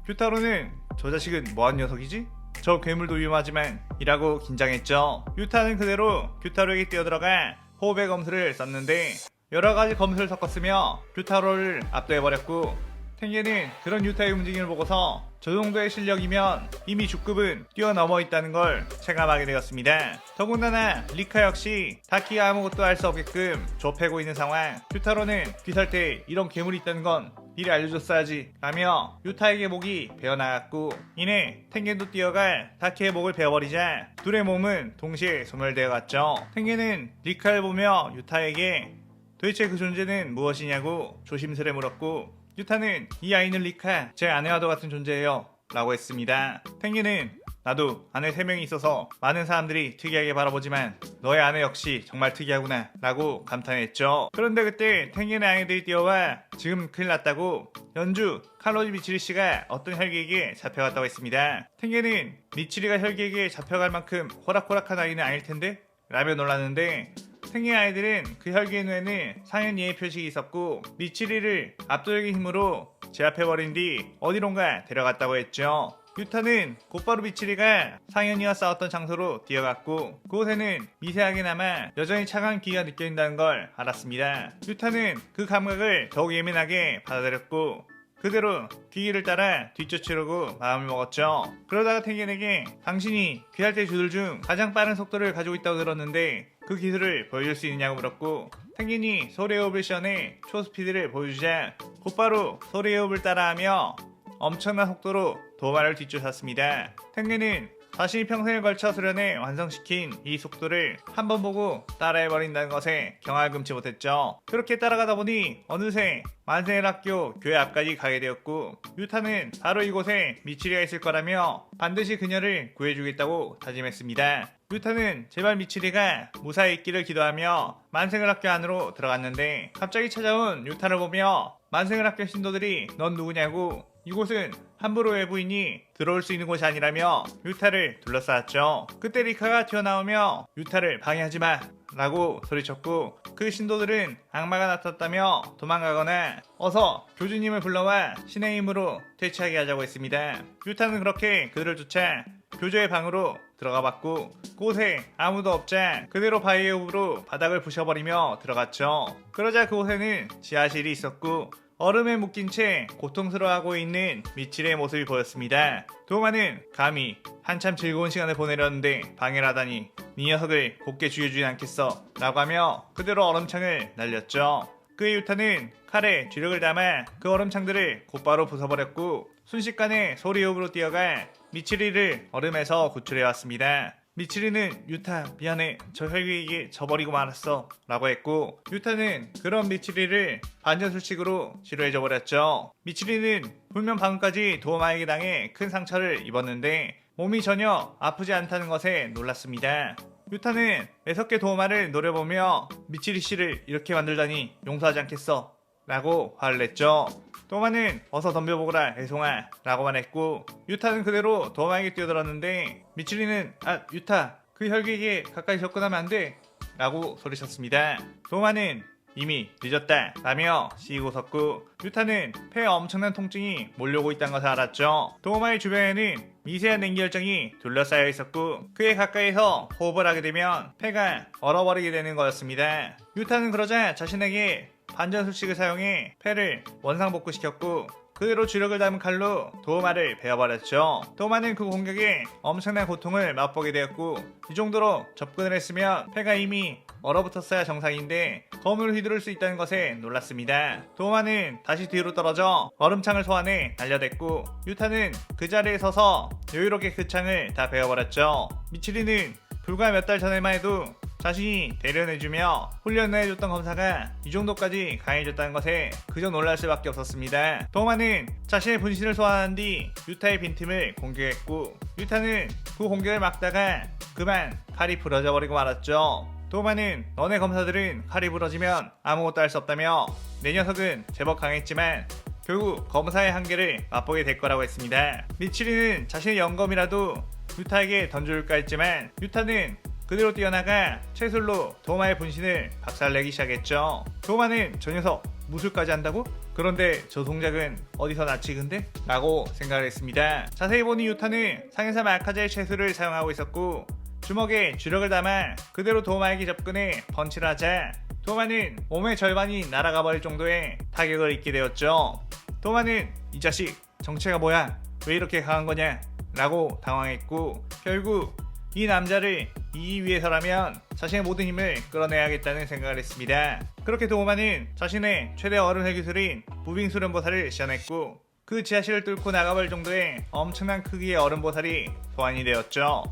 규타로는 저 자식은 뭐한 녀석이지? 저 괴물도 위험하지만 이라고 긴장했죠. 유타는 그대로 규타로에게 뛰어들어가 호흡의 검술을 썼는데 여러가지 검술을 섞었으며 규타로를 압도해버렸고 탱겐은 그런 유타의 움직임을 보고서 저 정도의 실력이면 이미 G급은 뛰어넘어 있다는 걸 체감하게 되었습니다. 더군다나 리카 역시 다키가 아무것도 할 수 없게끔 좁혀고 있는 상황. 유타로는 귀살 때 이런 괴물이 있다는 건 미리 알려줬어야지 라며 유타에게 목이 베어나갔고 이내 탱겐도 뛰어가 다키의 목을 베어버리자 둘의 몸은 동시에 소멸되어 갔죠. 탱겐은 리카를 보며 유타에게 도대체 그 존재는 무엇이냐고 조심스레 물었고 유타는 이 아이는 리카 제 아내와도 같은 존재예요 라고 했습니다. 탱겐은 나도 아내 3명이 있어서 많은 사람들이 특이하게 바라보지만 너의 아내 역시 정말 특이하구나 라고 감탄했죠. 그런데 그때 탱겐의 아내들이 뛰어와 지금 큰일 났다고 연주 칼로지 미치리씨가 어떤 혈기에게 잡혀갔다고 했습니다. 탱겐은 미치리가 혈기에게 잡혀갈 만큼 호락호락한 아이는 아닐 텐데 라며 놀랐는데 탱겐 아이들은 그 혈기의 눈에는 상현이의 표식이 있었고 미치리를 압도적인 힘으로 제압해버린 뒤 어디론가 데려갔다고 했죠. 유타는 곧바로 미치리가 상현이와 싸웠던 장소로 뛰어갔고 그곳에는 미세하게나마 여전히 차가운 기가 느껴진다는 걸 알았습니다. 유타는 그 감각을 더욱 예민하게 받아들였고 그대로 귀기를 따라 뒤쫓으려고 마음을 먹었죠. 그러다가 탱겐에게 당신이 귀할 때 쥐들 중 가장 빠른 속도를 가지고 있다고 들었는데 그 기술을 보여줄 수 있느냐고 물었고 탱겐이 소리의 호흡을 시연해 초스피드를 보여주자 곧바로 소리의 호흡을 따라하며 엄청난 속도로 도마를 뒤쫓았습니다. 탱겐은 자신이 평생을 걸쳐 수련해 완성시킨 이 속도를 한 번 보고 따라해버린다는 것에 경악을 금치 못했죠. 그렇게 따라가다 보니 어느새 만세일 학교 교회 앞까지 가게 되었고, 유타는 바로 이곳에 미치리가 있을 거라며 반드시 그녀를 구해주겠다고 다짐했습니다. 유타는 제발 미치리가 무사히 있기를 기도하며 만생을 학교 안으로 들어갔는데, 갑자기 찾아온 유타를 보며 만생을 학교 신도들이 넌 누구냐고, 이곳은 함부로 외부인이 들어올 수 있는 곳이 아니라며 유타를 둘러싸았죠. 그때 리카가 튀어나오며 유타를 방해하지마 라고 소리쳤고, 그 신도들은 악마가 나타났다며 도망가거나 어서 교주님을 불러와 신의 힘으로 퇴치하게 하자고 했습니다. 유타는 그렇게 그들을 쫓아 교주의 방으로 들어가 봤고, 그곳에 아무도 없자 그대로 바위업으로 바닥을 부셔버리며 들어갔죠. 그러자 그곳에는 지하실이 있었고, 얼음에 묶인 채 고통스러워하고 있는 미치리의 모습이 보였습니다. 도마는 감히 한참 즐거운 시간을 보내려는데 방해를 하다니 네 녀석을 곱게 죽여주진 않겠어 라고 하며 그대로 얼음창을 날렸죠. 그의 유타는 칼에 주력을 담아 그 얼음창들을 곧바로 부숴버렸고, 순식간에 소리호흡으로 뛰어가 미치리를 얼음에서 구출해왔습니다. 미치리는 유타 미안해, 저 혈귀에게 져버리고 말았어 라고 했고, 유타는 그런 미치리를 반전술식으로 치료해줘버렸죠. 미치리는 분명 방금까지 도마에게 당해 큰 상처를 입었는데 몸이 전혀 아프지 않다는 것에 놀랐습니다. 유타는 매섭게 도마를 노려보며 미치리 씨를 이렇게 만들다니 용서하지 않겠어 라고 화를 냈죠. 도마는 어서 덤벼보거라 애송아 라고만 했고, 유타는 그대로 도마에게 뛰어들었는데 미치리는 유타 그 혈기에게 가까이 접근하면 안돼 라고 소리쳤습니다. 도마는 이미 늦었다 라며 씩 웃었고, 유타는 폐에 엄청난 통증이 몰려오고 있다는 것을 알았죠. 도마의 주변에는 미세한 냉기열정이 둘러싸여 있었고, 그에 가까이서 호흡을 하게 되면 폐가 얼어버리게 되는 거였습니다. 유타는 그러자 자신에게 반전술식을 사용해 폐를 원상복구시켰고, 그대로 주력을 담은 칼로 도마를 베어버렸죠. 도마는 그 공격에 엄청난 고통을 맛보게 되었고, 이 정도로 접근을 했으면 폐가 이미 얼어붙었어야 정상인데 검을 휘두를 수 있다는 것에 놀랐습니다. 도마는 다시 뒤로 떨어져 얼음창을 소환해 날려댔고, 유타는 그 자리에 서서 여유롭게 그 창을 다 베어버렸죠. 미치리는 불과 몇 달 전에만 해도 자신이 대련해주며 훈련을 해줬던 검사가 이 정도까지 강해졌다는 것에 그저 놀랄 수밖에 없었습니다. 도마는 자신의 분신을 소환한 뒤 유타의 빈틈을 공격했고, 유타는 그 공격을 막다가 그만 칼이 부러져 버리고 말았죠. 도마는 너네 검사들은 칼이 부러지면 아무것도 할 수 없다며 내 녀석은 제법 강했지만 결국 검사의 한계를 맛보게 될 거라고 했습니다. 미치리는 자신의 영검이라도 유타에게 던져줄까 했지만 유타는 그대로 뛰어나가 채술로 도마의 분신을 박살내기 시작했죠. 도마는 저 녀석 무술까지 한다고? 그런데 저 동작은 어디서 났지 근데? 라고 생각을 했습니다. 자세히 보니 유타는 상해사 마카자의 채술을 사용하고 있었고, 주먹에 주력을 담아 그대로 도마에게 접근해 펀치를 하자 도마는 몸의 절반이 날아가 버릴 정도의 타격을 입게 되었죠. 도마는 이 자식 정체가 뭐야? 왜 이렇게 강한 거냐? 라고 당황했고, 결국 이 남자를 이기기 위해서라면 자신의 모든 힘을 끌어내야겠다는 생각을 했습니다. 그렇게 도마는 자신의 최대 얼음회 기술인 무빙수련보살을 시연했고, 그 지하실을 뚫고 나가버릴 정도의 엄청난 크기의 얼음보살이 소환이 되었죠.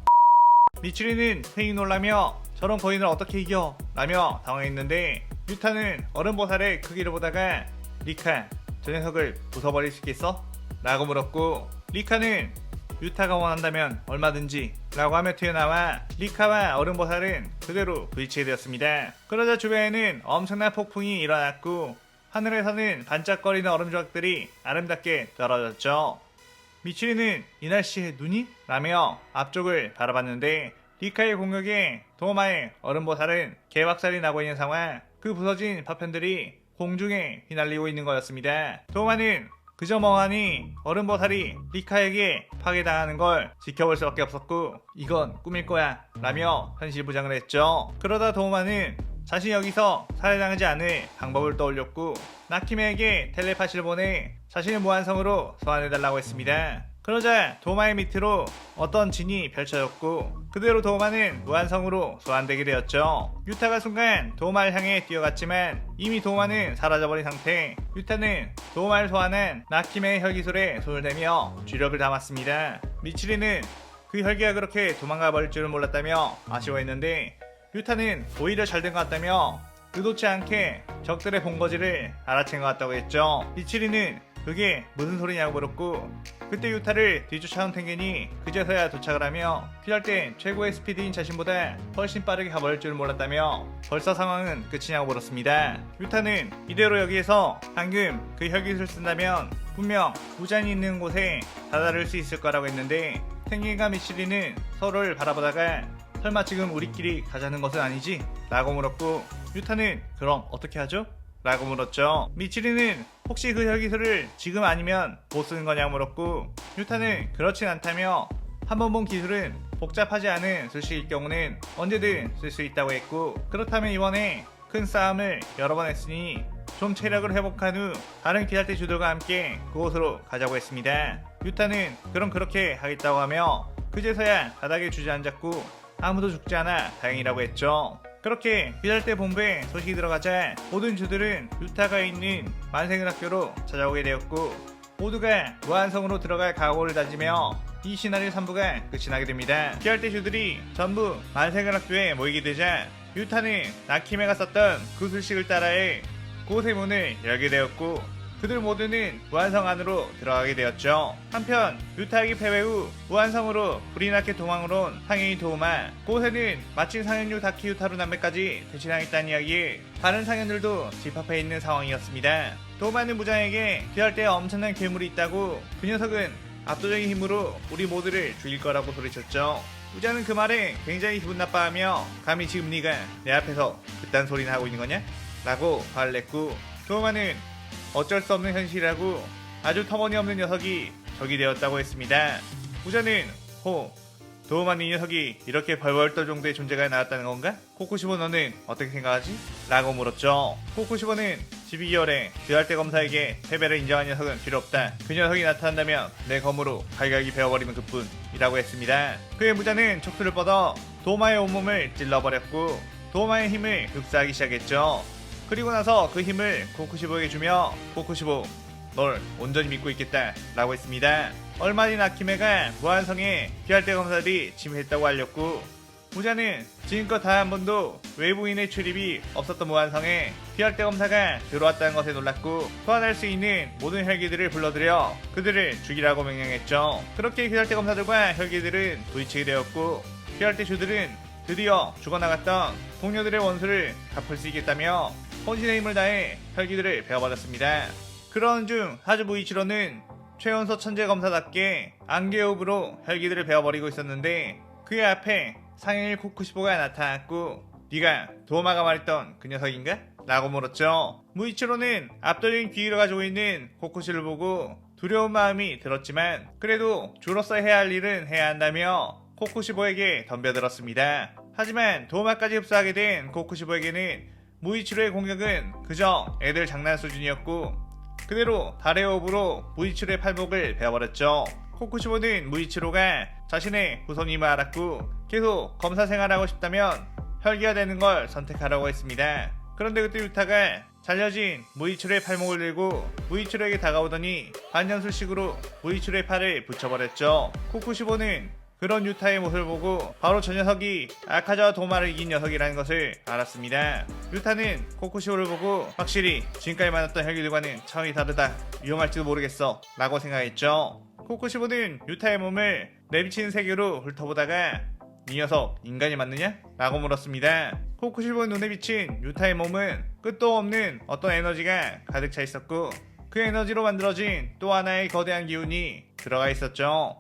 미치리는 팽이 놀라며 저런 거인을 어떻게 이겨? 라며 당황했는데, 유타는 얼음보살의 크기를 보다가 리카 저 녀석을 부숴버릴 수 있겠어? 라고 물었고, 리카는 유타가 원한다면 얼마든지 라고 하며 튀어나와 리카와 얼음보살은 그대로 부딪히게 되었습니다. 그러자 주변에는 엄청난 폭풍이 일어났고, 하늘에서는 반짝거리는 얼음 조각들이 아름답게 떨어졌죠. 미치리는 이 날씨에 눈이? 라며 앞쪽을 바라봤는데, 리카의 공격에 도마의 얼음보살은 개박살이 나고 있는 상황, 그 부서진 파편들이 공중에 휘날리고 있는 거였습니다. 도마는 그저 멍하니 얼음보살이 리카에게 파괴당하는 걸 지켜볼 수밖에 없었고, 이건 꿈일 거야 라며 현실부장을 했죠. 그러다 도마는 자신이 여기서 살해당하지 않을 방법을 떠올렸고, 나키메에게 텔레파시를 보내 자신의 무한성으로 소환해달라고 했습니다. 그러자 도마의 밑으로 어떤 진이 펼쳐졌고, 그대로 도마는 무한성으로 소환되게 되었죠. 유타가 순간 도마를 향해 뛰어갔지만 이미 도마는 사라져버린 상태. 유타는 도마를 소환한 나키메의 혈기술에 손을 대며 주력을 담았습니다. 미치리는 그 혈기가 그렇게 도망가 버릴 줄은 몰랐다며 아쉬워했는데 유타는 오히려 잘 된 것 같다며 의도치 않게 적들의 본거지를 알아챈 것 같다고 했죠. 미치리는 그게 무슨 소리냐고 물었고 그때 유타를 뒤쫓아온 탱겐이 그제서야 도착을 하며 필요할 땐 최고의 스피드인 자신보다 훨씬 빠르게 가버릴 줄 몰랐다며 벌써 상황은 끝이냐고 물었습니다. 유타는 이대로 여기에서 방금 그 혈기술을 쓴다면 분명 우잔이 있는 곳에 다다를 수 있을 거라고 했는데 탱겐과 미치리는 서로를 바라보다가 설마 지금 우리끼리 가자는 것은 아니지? 라고 물었고 유타는 그럼 어떻게 하죠? 라고 물었죠. 미치리는 혹시 그 혈기술을 지금 아니면 못 쓰는 거냐고 물었고 유타는 그렇진 않다며 한 번 본 기술은 복잡하지 않은 술식일 경우는 언제든 쓸 수 있다고 했고 그렇다면 이번에 큰 싸움을 여러 번 했으니 좀 체력을 회복한 후 다른 기사대 주들과 함께 그곳으로 가자고 했습니다. 유타는 그럼 그렇게 하겠다고 하며 그제서야 바닥에 주저앉았고 아무도 죽지 않아 다행이라고 했죠. 그렇게 기살대 본부에 소식이 들어가자 모든 주들은 유타가 있는 만생을학교로 찾아오게 되었고 모두가 무한성으로 들어갈 각오를 다지며 이 시나리오 3부가 끝이 나게 됩니다. 기살대 주들이 전부 만생을학교에 모이게 되자 유타는 나키메가 썼던 그 술식을 따라해 그곳의 문을 열게 되었고 그들 모두는 무한성 안으로 들어가게 되었죠. 한편 유타에게 패배 후 무한성으로 불이 나게 도망을 온 상인이 도우마 그곳에는 마침 상현류 다키 유타루 남매까지 대치당했다는 이야기에 다른 상현들도 집합해 있는 상황이었습니다. 도우마는 무장에게 피할 때 엄청난 괴물이 있다고 그 녀석은 압도적인 힘으로 우리 모두를 죽일 거라고 소리쳤죠. 우자는 그 말에 굉장히 기분 나빠하며 감히 지금 네가 내 앞에서 그딴 소리나 하고 있는 거냐? 라고 화를 냈고 도우마는 어쩔 수 없는 현실이라고 아주 터무니없는 녀석이 적이 되었다고 했습니다. 우자는 도우마는 이 녀석이 이렇게 벌벌 떨 정도의 존재가 나왔다는 건가? 코쿠시보 너는 어떻게 생각하지? 라고 물었죠. 코쿠시보는 12개월에 귀할대 검사에게 패배를 인정한 녀석은 필요 없다. 그 녀석이 나타난다면 내 검으로 갈갈기 베어버리는 그뿐 이라고 했습니다. 그의 무자는 척수를 뻗어 도우마의 온몸을 찔러버렸고 도우마의 힘을 흡수하기 시작했죠. 그리고 나서 그 힘을 코쿠시보에게 주며 코쿠시보 널 온전히 믿고 있겠다 라고 했습니다. 얼마 뒤 나키메가 무한성에 귀할대 검사들이 침입했다고 알렸고 무자는 지금껏 단 한 번도 외부인의 출입이 없었던 무한성에 귀할대 검사가 들어왔다는 것에 놀랐고 소환할 수 있는 모든 혈기들을 불러들여 그들을 죽이라고 명령했죠. 그렇게 귀할대 검사들과 혈기들은 부딪히게 되었고 귀할대 주들은 드디어 죽어나갔던 동료들의 원수를 갚을 수 있겠다며 혼신의 힘을 다해 혈기들을 베어버렸습니다. 그러는 중 하즈 무이치로는 최연소 천재검사답게 안개호흡으로 혈기들을 베어버리고 있었는데 그의 앞에 상일 코쿠시보가 나타났고 네가 도마가 말했던 그 녀석인가? 라고 물었죠. 무이치로는 압도적인 기회를 가지고 있는 코쿠시를 보고 두려운 마음이 들었지만 그래도 주로서 해야 할 일은 해야 한다며 코쿠시보에게 덤벼들었습니다. 하지만 도마까지 흡수하게 된 코쿠시보에게는 무이치로의 공격은 그저 애들 장난 수준이었고 그대로 달의 호흡으로 무이치로의 팔목을 베어버렸죠. 코쿠시보는 무이치로가 자신의 후손임을 알았고 계속 검사 생활하고 싶다면 혈기가 되는 걸 선택하라고 했습니다. 그런데 그때 유타가 잘려진 무이치로의 팔목을 들고 무이치로에게 다가오더니 반연술식으로 무이치로의 팔을 붙여버렸죠. 코쿠시보는 그런 유타의 모습을 보고 바로 저 녀석이 아카자와 도마를 이긴 녀석이라는 것을 알았습니다. 유타는 코쿠시보를 보고 확실히 지금까지 만났던 혈기들과는 차원이 다르다. 위험할지도 모르겠어. 라고 생각했죠. 코쿠시보는 유타의 몸을 내비치는 세계로 훑어보다가 이 녀석 인간이 맞느냐? 라고 물었습니다. 코쿠시보의 눈에 비친 유타의 몸은 끝도 없는 어떤 에너지가 가득 차 있었고 그 에너지로 만들어진 또 하나의 거대한 기운이 들어가 있었죠.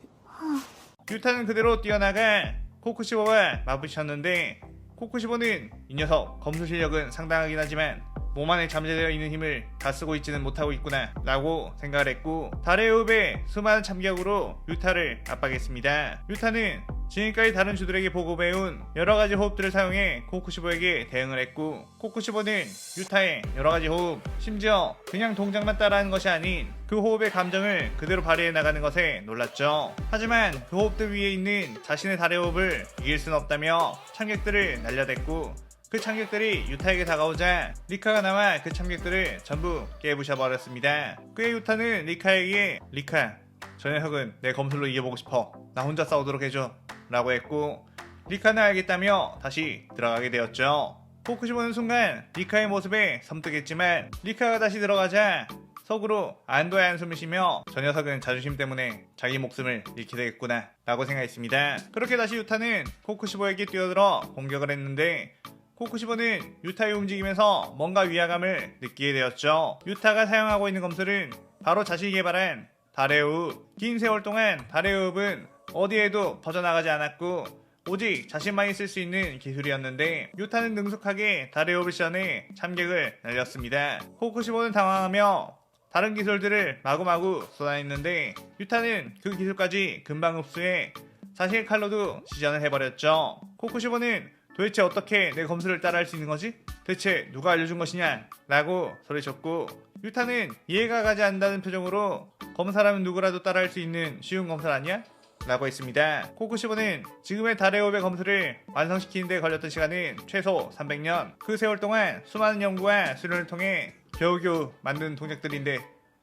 유타는 그대로 뛰어나가 코쿠시보와 맞부딪혔는데 코쿠시보는 이 녀석 검술 실력은 상당하긴 하지만 몸 안에 잠재되어 있는 힘을 다 쓰고 있지는 못하고 있구나 라고 생각을 했고 달의 호흡에 수많은 참격으로 유타를 압박했습니다. 유타는 지금까지 다른 주들에게 보고배운 여러가지 호흡들을 사용해 코쿠시보에게 대응을 했고 코쿠시보는 유타의 여러가지 호흡 심지어 그냥 동작만 따라하는 것이 아닌 그 호흡의 감정을 그대로 발휘해 나가는 것에 놀랐죠. 하지만 그 호흡들 위에 있는 자신의 달의 호흡을 이길 수는 없다며 참격들을 날려댔고 그 참격들이 유타에게 다가오자 리카가 나와 그 참격들을 전부 깨부셔버렸습니다. 그의 유타는 리카에게 리카 저 녀석은 내 검술로 이겨보고 싶어. 나 혼자 싸우도록 해줘. 라고 했고 리카는 알겠다며 다시 들어가게 되었죠. 코쿠시보는 순간 리카의 모습에 섬뜩했지만 리카가 다시 들어가자 속으로 안도의 한숨을 쉬며 저 녀석은 자존심 때문에 자기 목숨을 잃게 되겠구나 라고 생각했습니다. 그렇게 다시 유타는 코쿠시보에게 뛰어들어 공격을 했는데 코쿠시보는 유타의 움직임에서 뭔가 위화감을 느끼게 되었죠. 유타가 사용하고 있는 검술은 바로 자신이 개발한 달의 호흡. 긴 세월 동안 달의 호흡은 어디에도 퍼져나가지 않았고 오직 자신만이 쓸 수 있는 기술이었는데 유타는 능숙하게 달의 호흡을 시전해 참객을 날렸습니다. 코쿠시보는 당황하며 다른 기술들을 마구마구 쏟아냈는데 유타는 그 기술까지 금방 흡수해 자신의 칼로도 시전을 해버렸죠. 코쿠시보는 도대체 어떻게 내 검술을 따라할 수 있는 거지? 대체 누가 알려준 것이냐? 라고 소리쳤고 유타는 이해가 가지 않는다는 표정으로 검사라면 누구라도 따라할 수 있는 쉬운 검술 아니야? 라고 했습니다. 코쿠시보는 지금의 달의 호흡의 검술을 완성시키는 데 걸렸던 시간은 최소 300년. 그 세월 동안 수많은 연구와 수련을 통해 겨우겨우 만든 동작들인데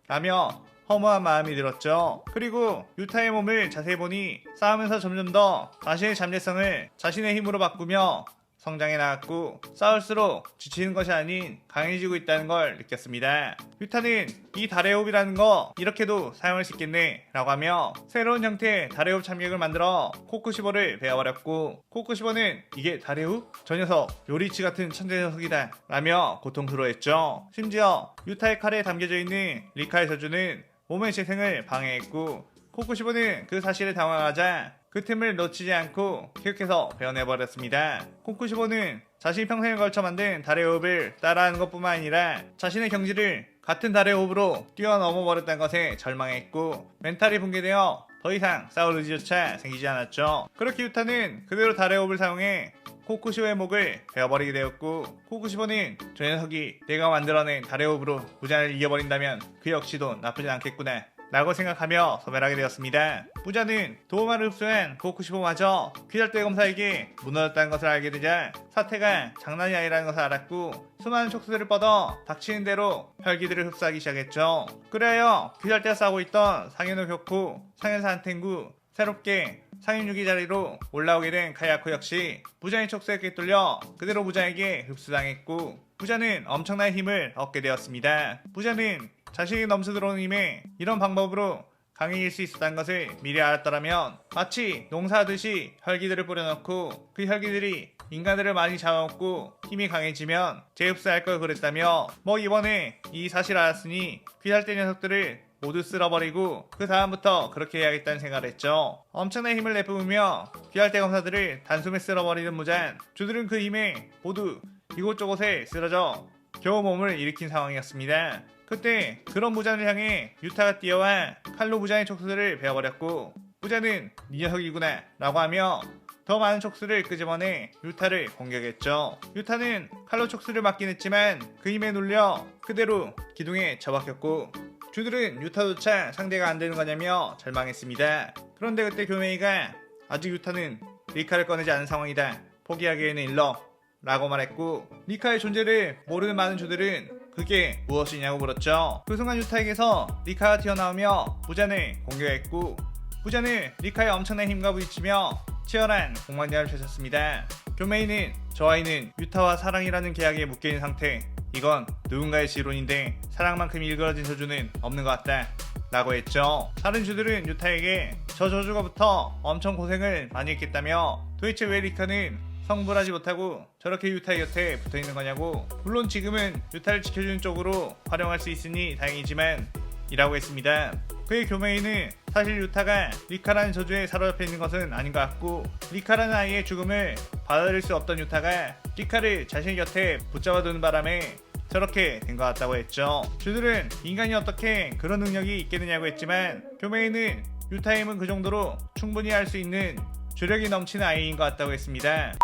라며 허무한 마음이 들었죠. 그리고 유타의 몸을 자세히 보니 싸우면서 점점 더 자신의 잠재성을 자신의 힘으로 바꾸며 성장해 나갔고 싸울수록 지치는 것이 아닌 강해지고 있다는 걸 느꼈습니다. 유타는 이 달의 호흡이라는 거 이렇게도 사용할 수 있겠네 라고 하며 새로운 형태의 달의 호흡 참객을 만들어 코쿠시보를 베어버렸고 코쿠시보는 이게 달의 호흡? 저 녀석 요리치 같은 천재 녀석이다 라며 고통스러워했죠. 심지어 유타의 칼에 담겨져 있는 리카의 저주는 몸의 재생을 방해했고 코쿠시보는 그 사실에 당황하자 그 틈을 놓치지 않고 계속해서 베어내버렸습니다. 코쿠시보는 자신이 평생을 걸쳐 만든 달의 호흡을 따라하는 것뿐만 아니라 자신의 경지를 같은 달의 호흡으로 뛰어넘어 버렸다는 것에 절망했고 멘탈이 붕괴되어 더 이상 싸울 의지조차 생기지 않았죠. 그렇게 유타는 그대로 달의 호흡을 사용해 코쿠시보의 목을 베어버리게 되었고 코쿠시보는 저 녀석이 내가 만들어낸 달의 호흡으로 무자를 이겨버린다면 그 역시도 나쁘진 않겠구나 라고 생각하며 소멸하게 되었습니다. 부자는 도마를 흡수한 코쿠시보마저 귀잘대 검사에게 무너졌다는 것을 알게 되자 사태가 장난이 아니라는 것을 알았고 수많은 촉수들을 뻗어 닥치는 대로 혈기들을 흡수하기 시작했죠. 그래야 귀잘대가 싸우고 있던 상현호 격후, 상현사 한텐구 새롭게 상인 6위 자리로 올라오게 된 카야코 역시 부자의 촉수에 꿰뚫려 그대로 부자에게 흡수당했고 부자는 엄청난 힘을 얻게 되었습니다. 부자는 자신이 넘쳐 들어오는 힘에 이런 방법으로 강해질 수 있었다는 것을 미리 알았더라면 마치 농사하듯이 혈기들을 뿌려넣고 그 혈기들이 인간들을 많이 잡아먹고 힘이 강해지면 재흡수할 걸 그랬다며 이번에 이 사실을 알았으니 귀살대 녀석들을 모두 쓸어버리고 그 다음부터 그렇게 해야겠다는 생각을 했죠. 엄청난 힘을 내뿜으며 귀할대 검사들을 단숨에 쓸어버리는 무잔 주들은 그 힘에 모두 이곳저곳에 쓰러져 겨우 몸을 일으킨 상황이었습니다. 그때 그런 무잔을 향해 유타가 뛰어와 칼로 무잔의 촉수들을 베어버렸고 무잔은 네 녀석이구나 라고 하며 더 많은 촉수를 끄집어내 유타를 공격했죠. 유타는 칼로 촉수를 맞긴 했지만 그 힘에 눌려 그대로 기둥에 처박혔고 주들은 유타조차 상대가 안 되는 거냐며 절망했습니다. 그런데 그때 교메이가 아직 유타는 리카를 꺼내지 않은 상황이다. 포기하기에는 일러 라고 말했고 리카의 존재를 모르는 많은 주들은 그게 무엇이냐고 물었죠. 그 순간 유타에게서 리카가 튀어나오며 무잔을 공격했고 무잔은 리카의 엄청난 힘과 부딪히며 치열한 공방전을 펼쳤습니다. 교메이는 저 아이는 유타와 사랑이라는 계약에 묶여있는 상태 이건 누군가의 지론인데 사랑만큼 일그러진 저주는 없는 것 같다 라고 했죠. 다른 주들은 유타에게 저 저주가부터 엄청 고생을 많이 했겠다며 도대체 왜 리카는 성불하지 못하고 저렇게 유타의 곁에 붙어있는 거냐고 물론 지금은 유타를 지켜주는 쪽으로 활용할 수 있으니 다행이지만 이라고 했습니다. 그의 교메이는 사실 유타가 리카라는 저주에 사로잡혀 있는 것은 아닌 것 같고 리카라는 아이의 죽음을 받아들일 수 없던 유타가 리카를 자신의 곁에 붙잡아두는 바람에 저렇게 된 것 같다고 했죠. 주들은 인간이 어떻게 그런 능력이 있겠느냐고 했지만 교메이는 유타의 힘은 그 정도로 충분히 할 수 있는 주력이 넘치는 아이인 것 같다고 했습니다.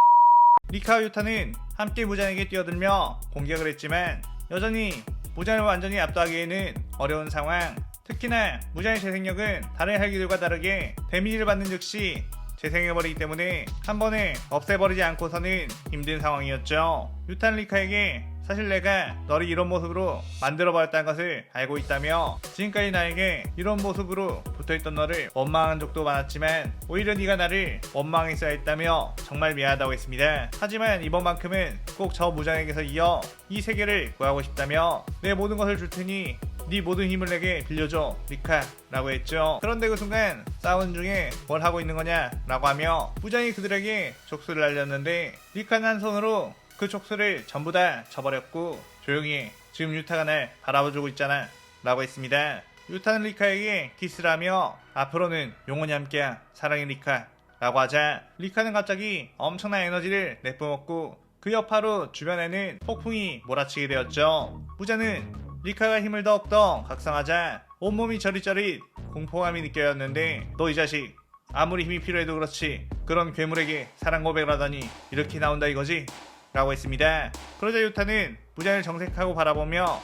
리카와 유타는 함께 무잔에게 뛰어들며 공격을 했지만 여전히 무잔을 완전히 압도하기에는 어려운 상황. 특히나 무잔의 재생력은 다른 혈기들과 다르게 데미지를 받는 즉시 재생해버리기 때문에 한 번에 없애버리지 않고서는 힘든 상황이었죠. 유타는 리카에게 사실 내가 너를 이런 모습으로 만들어버렸다는 것을 알고 있다며 지금까지 나에게 이런 모습으로 붙어있던 너를 원망한 적도 많았지만 오히려 네가 나를 원망했어야 했다며 정말 미안하다고 했습니다. 하지만 이번만큼은 꼭 저 무장에게서 이어 이 세계를 구하고 싶다며 내 모든 것을 줄 테니 네 모든 힘을 내게 빌려줘 리카 라고 했죠. 그런데 그 순간 싸우는 중에 뭘 하고 있는 거냐 라고 하며 무장이 그들에게 촉수를 날렸는데 리카는 한 손으로 그 촉수를 전부 다 쳐버렸고 조용히 해. 지금 유타가 날 바라봐주고 있잖아 라고 했습니다. 유타는 리카에게 키스를 하며 앞으로는 영원히 함께야 사랑해 리카 라고 하자 리카는 갑자기 엄청난 에너지를 내뿜었고 그 여파로 주변에는 폭풍이 몰아치게 되었죠. 무자는 리카가 힘을 더욱더 각성하자 온몸이 저릿저릿 공포감이 느껴졌는데 너 이 자식 아무리 힘이 필요해도 그렇지 그런 괴물에게 사랑 고백을 하다니 이렇게 나온다 이거지? 라고 했습니다. 그러자 유타는 무잔을 정색하고 바라보며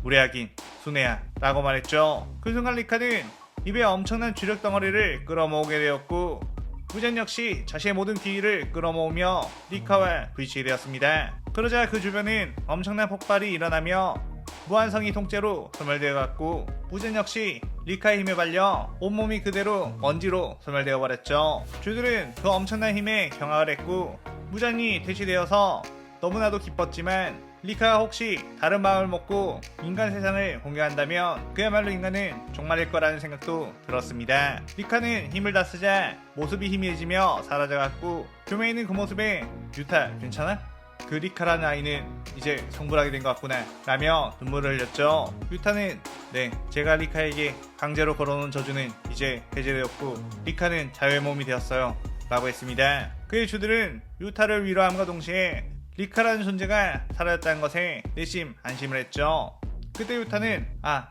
무례하긴 순애야 라고 말했죠. 그 순간 리카는 입에 엄청난 주력 덩어리를 끌어모으게 되었고 무잔 역시 자신의 모든 기위를 끌어모으며 리카와 부딪히게 되었습니다. 그러자 그 주변은 엄청난 폭발이 일어나며 무한성이 통째로 소멸되어갔고 무잔 역시 리카의 힘에 발려 온몸이 그대로 먼지로 소멸되어 버렸죠. 주들은 그 엄청난 힘에 경악을 했고 무잔이 대시되어서 너무나도 기뻤지만 리카가 혹시 다른 마음을 먹고 인간 세상을 공개한다면 그야말로 인간은 종말일 거라는 생각도 들었습니다. 리카는 힘을 다 쓰자 모습이 희미해지며 사라져갔고 교매에 있는 그 모습에 유타 괜찮아? 그 리카라는 아이는 이제 성불하게 된 것 같구나 라며 눈물을 흘렸죠. 유타는 네 제가 리카에게 강제로 걸어놓은 저주는 이제 해제되었고 리카는 자유의 몸이 되었어요 라고 했습니다. 그의 주들은 유타를 위로함과 동시에 리카라는 존재가 사라졌다는 것에 내심 안심을 했죠. 그때 유타는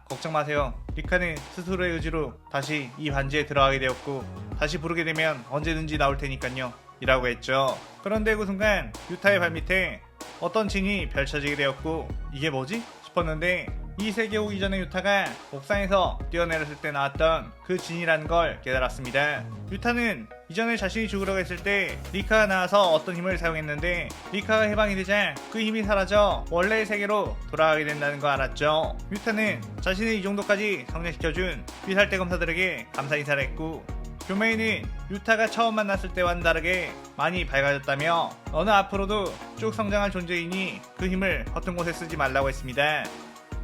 걱정 마세요. 리카는 스스로의 의지로 다시 이 반지에 들어가게 되었고 다시 부르게 되면 언제든지 나올 테니까요 이라고 했죠. 그런데 그 순간 유타의 발밑에 어떤 진이 펼쳐지게 되었고 이게 뭐지? 싶었는데 이 세계 오기 전에 유타가 옥상에서 뛰어내렸을 때 나왔던 그 진이라는 걸 깨달았습니다. 유타는 이전에 자신이 죽으려고 했을 때 리카가 나와서 어떤 힘을 사용했는데 리카가 해방이 되자 그 힘이 사라져 원래의 세계로 돌아가게 된다는 거 알았죠. 유타는 자신을 이 정도까지 성장시켜준 비살대 검사들에게 감사 인사를 했고 교메이는 유타가 처음 만났을 때와는 다르게 많이 밝아졌다며 너는 앞으로도 쭉 성장할 존재이니 그 힘을 허튼 곳에 쓰지 말라고 했습니다.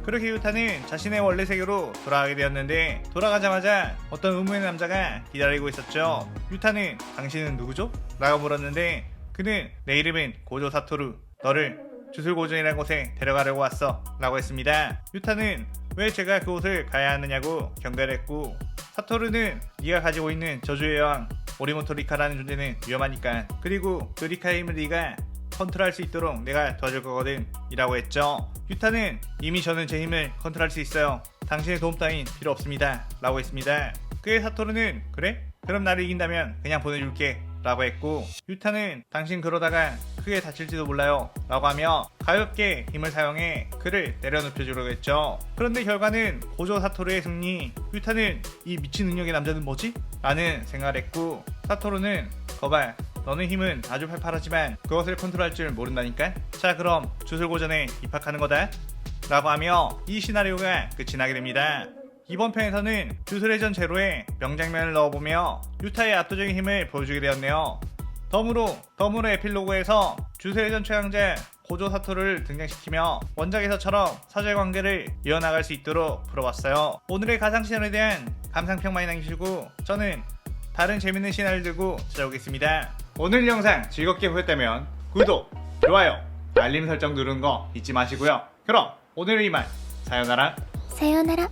그렇게 유타는 자신의 원래 세계로 돌아가게 되었는데 돌아가자마자 어떤 의문의 남자가 기다리고 있었죠. 유타는 당신은 누구죠? 라고 물었는데 그는 내 이름은 고조 사토루 너를 주술고전이라는 곳에 데려가려고 왔어 라고 했습니다. 유타는 왜 제가 그곳을 가야 하느냐고 경배를 했고 사토루는 네가 가지고 있는 저주의 여왕 오리모토 리카라는 존재는 위험하니까 그리고 그 리카의 힘을 네가 컨트롤할 수 있도록 내가 도와줄 거거든 이라고 했죠. 유타는 이미 저는 제 힘을 컨트롤할 수 있어요. 당신의 도움 따윈 필요 없습니다 라고 했습니다. 그의 사토루는 그래? 그럼 나를 이긴다면 그냥 보내줄게 라고 했고 유타는 당신 그러다가 크게 다칠지도 몰라요 라고 하며 가볍게 힘을 사용해 그를 내려눕혀주려고 했죠. 그런데 결과는 고조 사토루의 승리. 유타는 이 미친 능력의 남자는 뭐지? 라는 생각을 했고 사토루는 거봐 너는 힘은 아주 팔팔하지만 그것을 컨트롤할 줄 모른다니까? 자 그럼 주술고전에 입학하는 거다 라고 하며 이 시나리오가 끝이 나게 됩니다. 이번 편에서는 주술의 전 제로에 명장면을 넣어보며 유타의 압도적인 힘을 보여주게 되었네요. 덤으로 에필로그에서 주술의 전 최강자 고조 사토를 등장시키며 원작에서처럼 사제관계를 이어나갈 수 있도록 풀어봤어요. 오늘의 가상 시나리오에 대한 감상평 많이 남기시고 저는 다른 재밌는 시나리오를 들고 찾아오겠습니다. 오늘 영상 즐겁게 보셨다면 구독, 좋아요, 알림 설정 누르는 거 잊지 마시고요. 그럼 오늘은 이만 사요나라.さようなら。